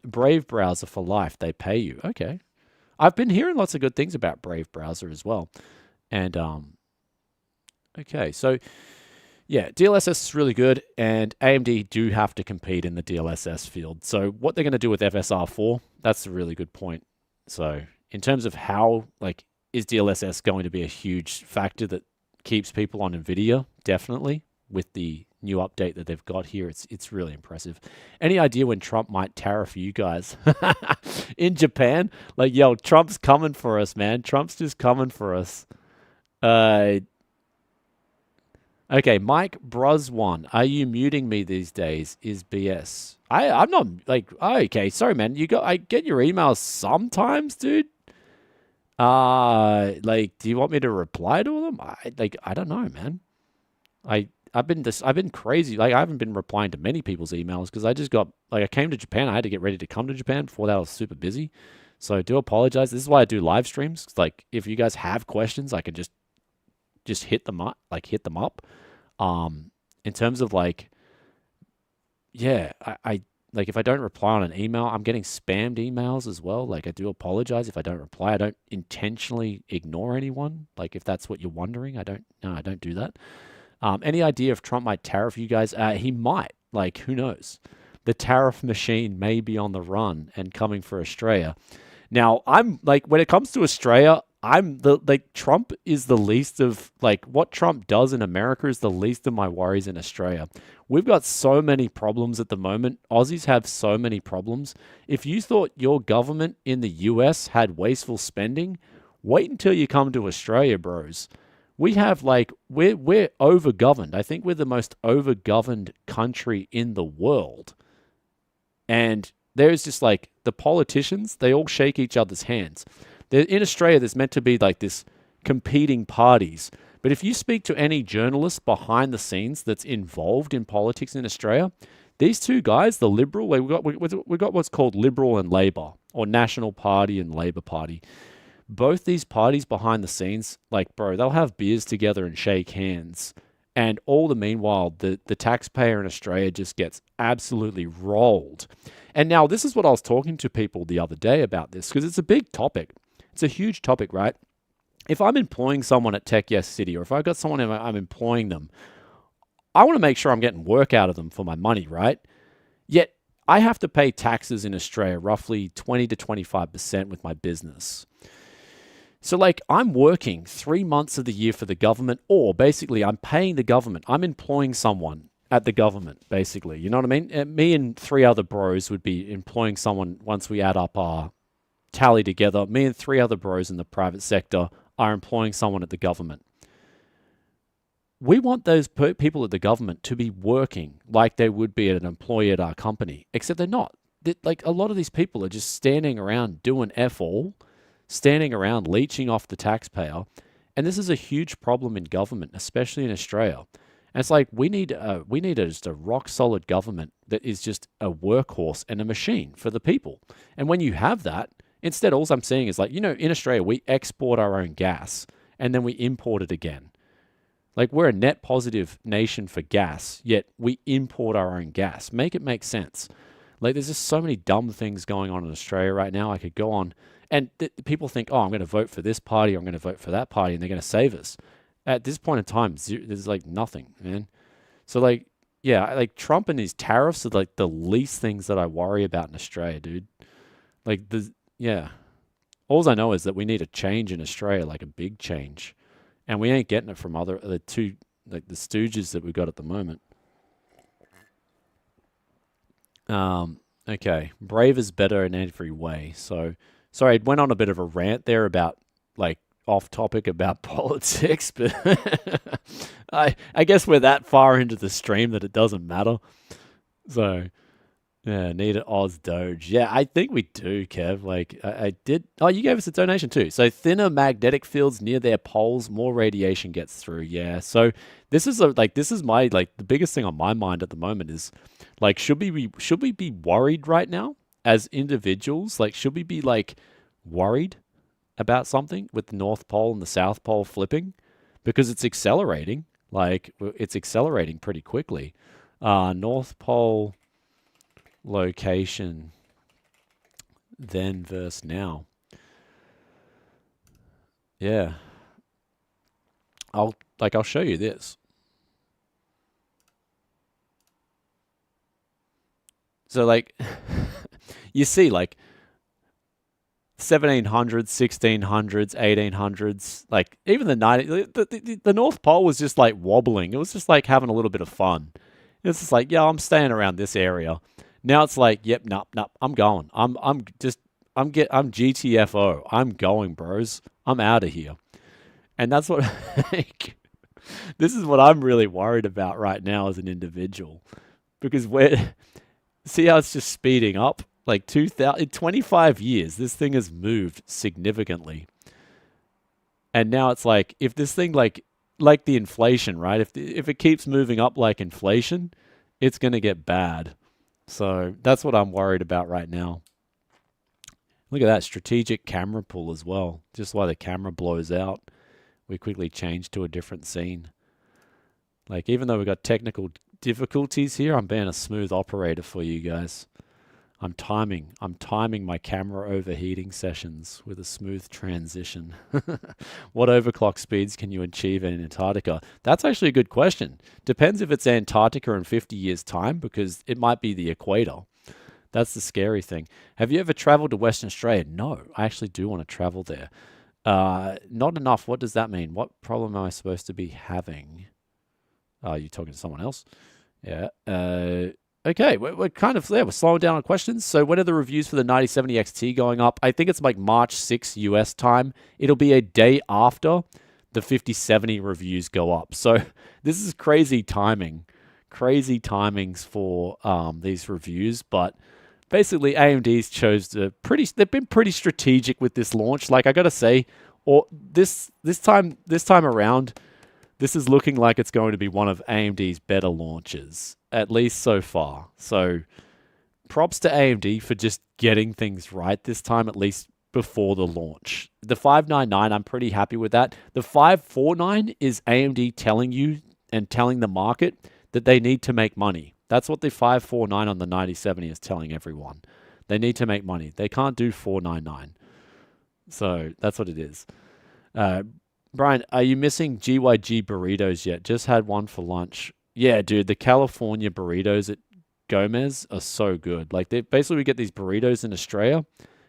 Brave browser for life. They pay you. Okay. I've been hearing lots of good things about Brave browser as well. And okay, so yeah, DLSS is really good, and AMD do have to compete in the DLSS field. So what they're going to do with FSR4, that's a really good point. So in terms of how, like, is DLSS going to be a huge factor that keeps people on NVIDIA? Definitely. With the new update that they've got here, it's really impressive. Any idea when Trump might tariff you guys in Japan? Like, yo, Trump's coming for us, man. Trump's just coming for us. Okay, Mike Bros1, are you muting me these days? Is BS. I'm not, like, okay, sorry, man. I get your emails sometimes, dude. Like, do you want me to reply to them? I don't know, man. I've been crazy. Like, I haven't been replying to many people's emails because I just got, like, I came to Japan. I had to get ready to come to Japan. Before that, I was super busy. So I do apologize. This is why I do live streams. Like, if you guys have questions, I can just hit them up. In terms of, like, yeah, I like, if I don't reply on an email, I'm getting spammed emails as well. Like, I do apologize if I don't reply. I don't intentionally ignore anyone. Like, if that's what you're wondering, I don't do that. Any idea if Trump might tariff you guys? He might. Like, who knows? The tariff machine may be on the run and coming for Australia. Now, I'm like, when it comes to Australia, Trump is the least of, like, what Trump does in America is the least of my worries in Australia. We've got so many problems at the moment. Aussies have so many problems. If you thought your government in the US had wasteful spending, wait until you come to Australia, bros. We have, like, we're overgoverned. I think we're the most overgoverned country in the world. And there's just, like, the politicians, they all shake each other's hands. In Australia, there's meant to be, like, this competing parties. But if you speak to any journalist behind the scenes that's involved in politics in Australia, these two guys, the Liberal, we've got what's called Liberal and Labor, or National Party and Labor Party. Both these parties behind the scenes, like, bro, they'll have beers together and shake hands. And all the meanwhile, the taxpayer in Australia just gets absolutely rolled. And now, this is what I was talking to people the other day about this, because it's a big topic. It's a huge topic, right? If I'm employing someone at Tech Yes City, or if I've got someone and I'm employing them, I want to make sure I'm getting work out of them for my money, right? Yet, I have to pay taxes in Australia, roughly 20 to 25% with my business. So, like, I'm working 3 months of the year for the government, or basically I'm paying the government. I'm employing someone at the government, basically. You know what I mean? Me and 3 other bros would be employing someone once we add up our tally together. Me and 3 other bros in the private sector are employing someone at the government. We want those people at the government to be working like they would be at an employee at our company, except they're not. Like, a lot of these people are just standing around doing F all, standing around leeching off the taxpayer. And this is a huge problem in government, especially in Australia. And it's like, we need just a rock solid government that is just a workhorse and a machine for the people. And when you have that, instead, all I'm saying is, like, you know, in Australia, we export our own gas and then we import it again. Like, we're a net positive nation for gas, yet we import our own gas. Make it make sense. Like, there's just so many dumb things going on in Australia right now. I could go on. And people think, oh, I'm going to vote for this party, or I'm going to vote for that party, and they're going to save us. At this point in time, there's, like, nothing, man. So, like, yeah, like, Trump and his tariffs are, like, the least things that I worry about in Australia, dude. Like, yeah. All I know is that we need a change in Australia, like a big change. And we ain't getting it from the two, like, the stooges that we've got at the moment. Okay. Brave is better in every way. So Sorry, I went on a bit of a rant there about like off topic about politics, but I guess we're that far into the stream that it doesn't matter. So yeah, need an Oz Doge. Yeah, I think we do, Kev. Like I did. Oh, you gave us a donation too. So thinner magnetic fields near their poles, more radiation gets through. Yeah. So this is this is my like the biggest thing on my mind at the moment is like should we be worried right now as individuals? Like should we be like worried about something with the North Pole and the South Pole flipping because it's accelerating. Like it's accelerating pretty quickly. North Pole location then versus now. Yeah. I'll show you this. So like you see like 1700s, 1600s, 1800s, like even the 90s, the North Pole was just like wobbling. It was just like having a little bit of fun. It's just like, yeah, I'm staying around this area. Now it's like, yep, nope, I'm going. I'm GTFO. I'm going, bros. I'm out of here. And that's what like, this is what I'm really worried about right now as an individual. Because see how it's just speeding up? Like 25 years, this thing has moved significantly. And now it's like, if this thing like the inflation, right? If it keeps moving up like inflation, it's going to get bad. So that's what I'm worried about right now. Look at that strategic camera pull as well. Just while the camera blows out, we quickly change to a different scene. Like even though we've got technical difficulties here, I'm being a smooth operator for you guys. I'm timing my camera overheating sessions with a smooth transition. What overclock speeds can you achieve in Antarctica? That's actually a good question. Depends if it's Antarctica in 50 years' time, because it might be the equator. That's the scary thing. Have you ever traveled to Western Australia? No, I actually do want to travel there. Not enough. What does that mean? What problem am I supposed to be having? Oh, you're talking to someone else? Yeah. Okay, we're kind of we're slowing down on questions. So when are the reviews for the 9070 XT going up? I think it's like March 6th US time. It'll be a day after the 5070 reviews go up. So this is crazy timing. Crazy timings for these reviews, but basically AMD's chose to they've been pretty strategic with this launch. Like I got to say, or this time around, this is looking like it's going to be one of AMD's better launches, at least so far. So props to AMD for just getting things right this time, at least before the launch. The 599, I'm pretty happy with that. The 549 is AMD telling you and telling the market that they need to make money. That's what the 549 on the 9070 is telling everyone. They need to make money. They can't do 499. So that's what it is. Brian, are you missing GYG burritos yet? Just had one for lunch. Yeah, dude, the California burritos at Gomez are so good. Like basically we get these burritos in Australia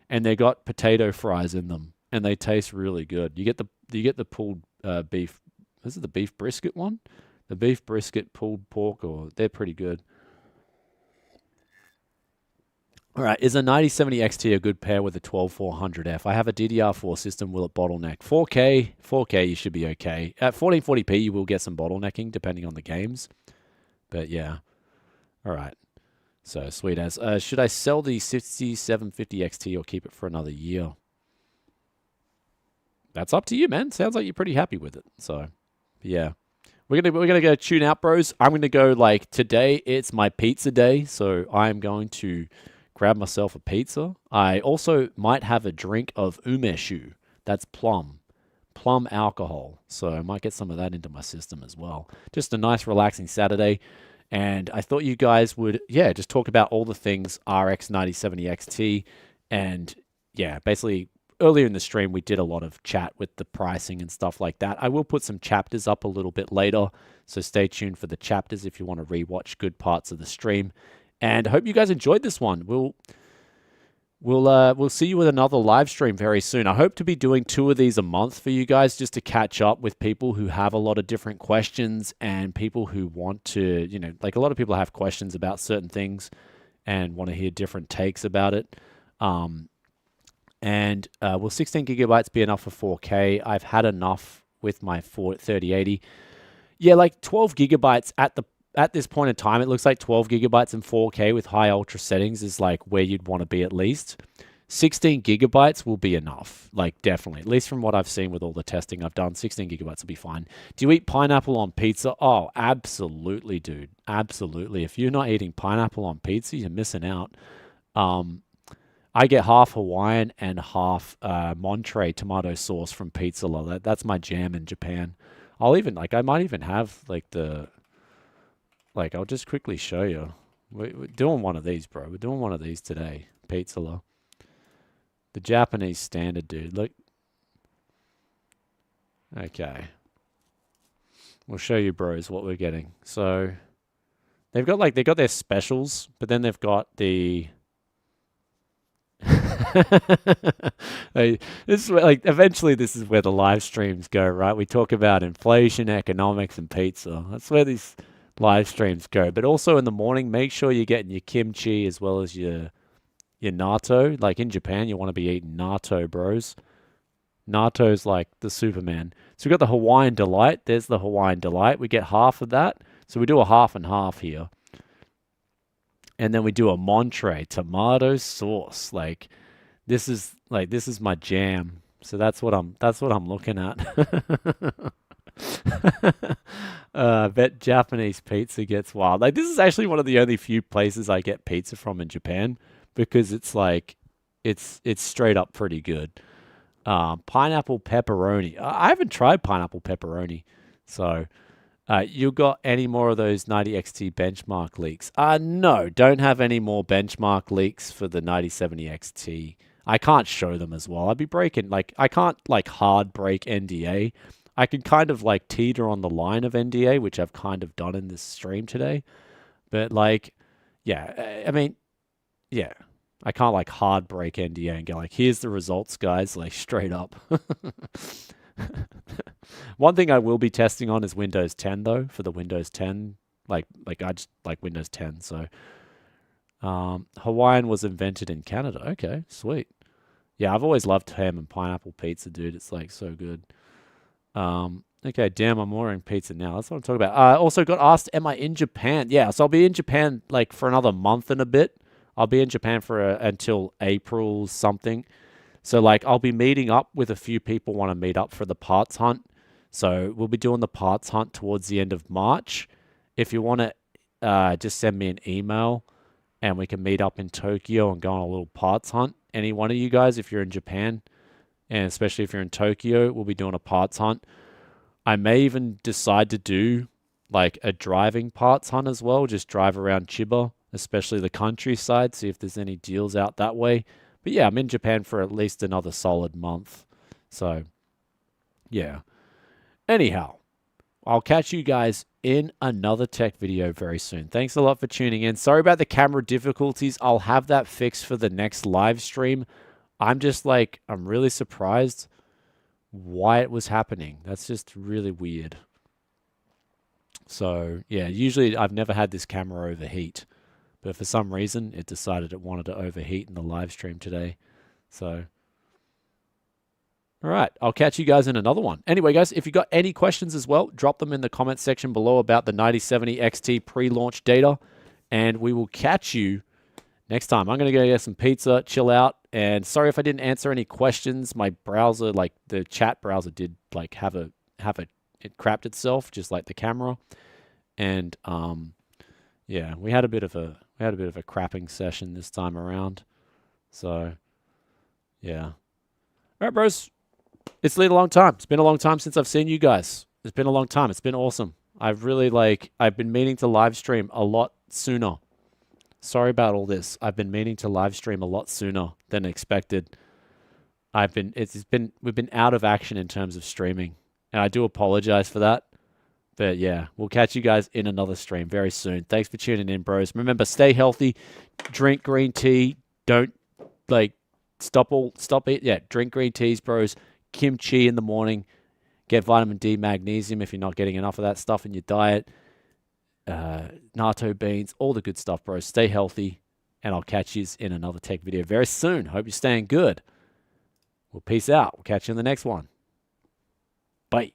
and they got potato fries in them and they taste really good. You get the pulled beef. Is it the beef brisket one? The beef brisket pulled pork, or they're pretty good. All right, is a 9070 XT a good pair with a 12400F? I have a DDR4 system. Will it bottleneck? 4K, you should be okay. At 1440p, you will get some bottlenecking depending on the games. But yeah, all right. So sweet as. Should I sell the 6750 XT or keep it for another year? That's up to you, man. Sounds like you're pretty happy with it. So yeah. We're gonna go tune out, bros. I'm gonna go like today. It's my pizza day, so I'm going to grab myself a pizza. I also might have a drink of umeshu. That's plum alcohol. So I might get some of that into my system as well. Just a nice relaxing Saturday. And I thought you guys would, just talk about all the things RX 9070 XT. And yeah, basically earlier in the stream, we did a lot of chat with the pricing and stuff like that. I will put some chapters up a little bit later. So stay tuned for the chapters if you want to rewatch good parts of the stream. And I hope you guys enjoyed this one. We'll see you with another live stream very soon. I hope to be doing 2 of these a month for you guys, just to catch up with people who have a lot of different questions and people who want to, like a lot of people have questions about certain things and want to hear different takes about it. And will 16 gigabytes be enough for 4K? I've had enough with my 3080. Yeah, like 12 gigabytes at this point in time, it looks like 12 gigabytes in 4K with high ultra settings is like where you'd want to be at least. 16 gigabytes will be enough, like definitely. At least from what I've seen with all the testing I've done, 16 gigabytes will be fine. Do you eat pineapple on pizza? Oh, absolutely, dude. Absolutely. If you're not eating pineapple on pizza, you're missing out. I get half Hawaiian and half Monterey tomato sauce from Pizza Lover. That's my jam in Japan. I'll even, like, I might even have, like, I'll just quickly show you. We're doing one of these, bro. We're doing one of these today. Pizza Lover. The Japanese standard, dude. Look. Okay. We'll show you, bros, what we're getting. So, they've got their specials, but then they've got the... this is where, like, eventually this is where the live streams go, right? We talk about inflation, economics, and pizza. That's where these live streams go. But also in the morning, make sure you're getting your kimchi as well as your natto. Like in Japan, you want to be eating natto, bros. Natto's like the Superman. So we've got the Hawaiian Delight. There's the Hawaiian Delight. We get half of that. So we do a half and half here. And then we do a Monterey tomato sauce. Like this is my jam. So that's what I'm looking at. Bet Japanese pizza gets wild. Like this is actually one of the only few places I get pizza from in Japan because it's like it's straight up pretty good. Pineapple pepperoni. I haven't tried pineapple pepperoni. So you got any more of those 90XT benchmark leaks? No, don't have any more benchmark leaks for the 9070XT. I can't show them as well. I'd be breaking, like, I can't, like, hard break NDA. I can kind of, like, teeter on the line of NDA, which I've kind of done in this stream today. But, like, yeah, I mean, yeah. I can't, like, hard break NDA and go, like, here's the results, guys, like, straight up. One thing I will be testing on is Windows 10 though, for the Windows 10. Like I just like Windows 10. So Hawaiian was invented in Canada. Okay, sweet. Yeah, I've always loved ham and pineapple pizza, dude. It's like so good. Okay, damn, I'm ordering pizza now. That's what I'm talking about. I also got asked, am I in Japan? Yeah, so I'll be in Japan like for another month and a bit. I'll be in Japan for until April something. So, like, I'll be meeting up with a few people want to meet up for the parts hunt. So, we'll be doing the parts hunt towards the end of March. If you want to just send me an email and we can meet up in Tokyo and go on a little parts hunt. Any one of you guys, if you're in Japan, and especially if you're in Tokyo, we'll be doing a parts hunt. I may even decide to do, like, a driving parts hunt as well. Just drive around Chiba, especially the countryside, see if there's any deals out that way. But yeah, I'm in Japan for at least another solid month. So, yeah. Anyhow, I'll catch you guys in another tech video very soon. Thanks a lot for tuning in. Sorry about the camera difficulties. I'll have that fixed for the next live stream. I'm just like, I'm really surprised why it was happening. That's just really weird. So, yeah, usually I've never had this camera overheat. But for some reason, it decided it wanted to overheat in the live stream today. So, all right, I'll catch you guys in another one. Anyway, guys, if you got any questions as well, drop them in the comment section below about the 9070 XT pre-launch data, and we will catch you next time. I'm going to go get some pizza, chill out, and sorry if I didn't answer any questions. My browser, like the chat browser, did like it crapped itself, just like the camera, and yeah, we had a bit of a crapping session this time around. So, yeah. All right, bros. It's been a long time. It's been a long time since I've seen you guys. It's been a long time. It's been awesome. I've been meaning to live stream a lot sooner. Sorry about all this. I've been meaning to live stream a lot sooner than expected. We've been out of action in terms of streaming, and I do apologize for that. But yeah, we'll catch you guys in another stream very soon. Thanks for tuning in, bros. Remember, stay healthy, drink green tea. Don't stop it. Yeah, drink green teas, bros. Kimchi in the morning. Get vitamin D, magnesium if you're not getting enough of that stuff in your diet. Natto beans, all the good stuff, bros. Stay healthy, and I'll catch you in another tech video very soon. Hope you're staying good. Well, peace out. We'll catch you in the next one. Bye.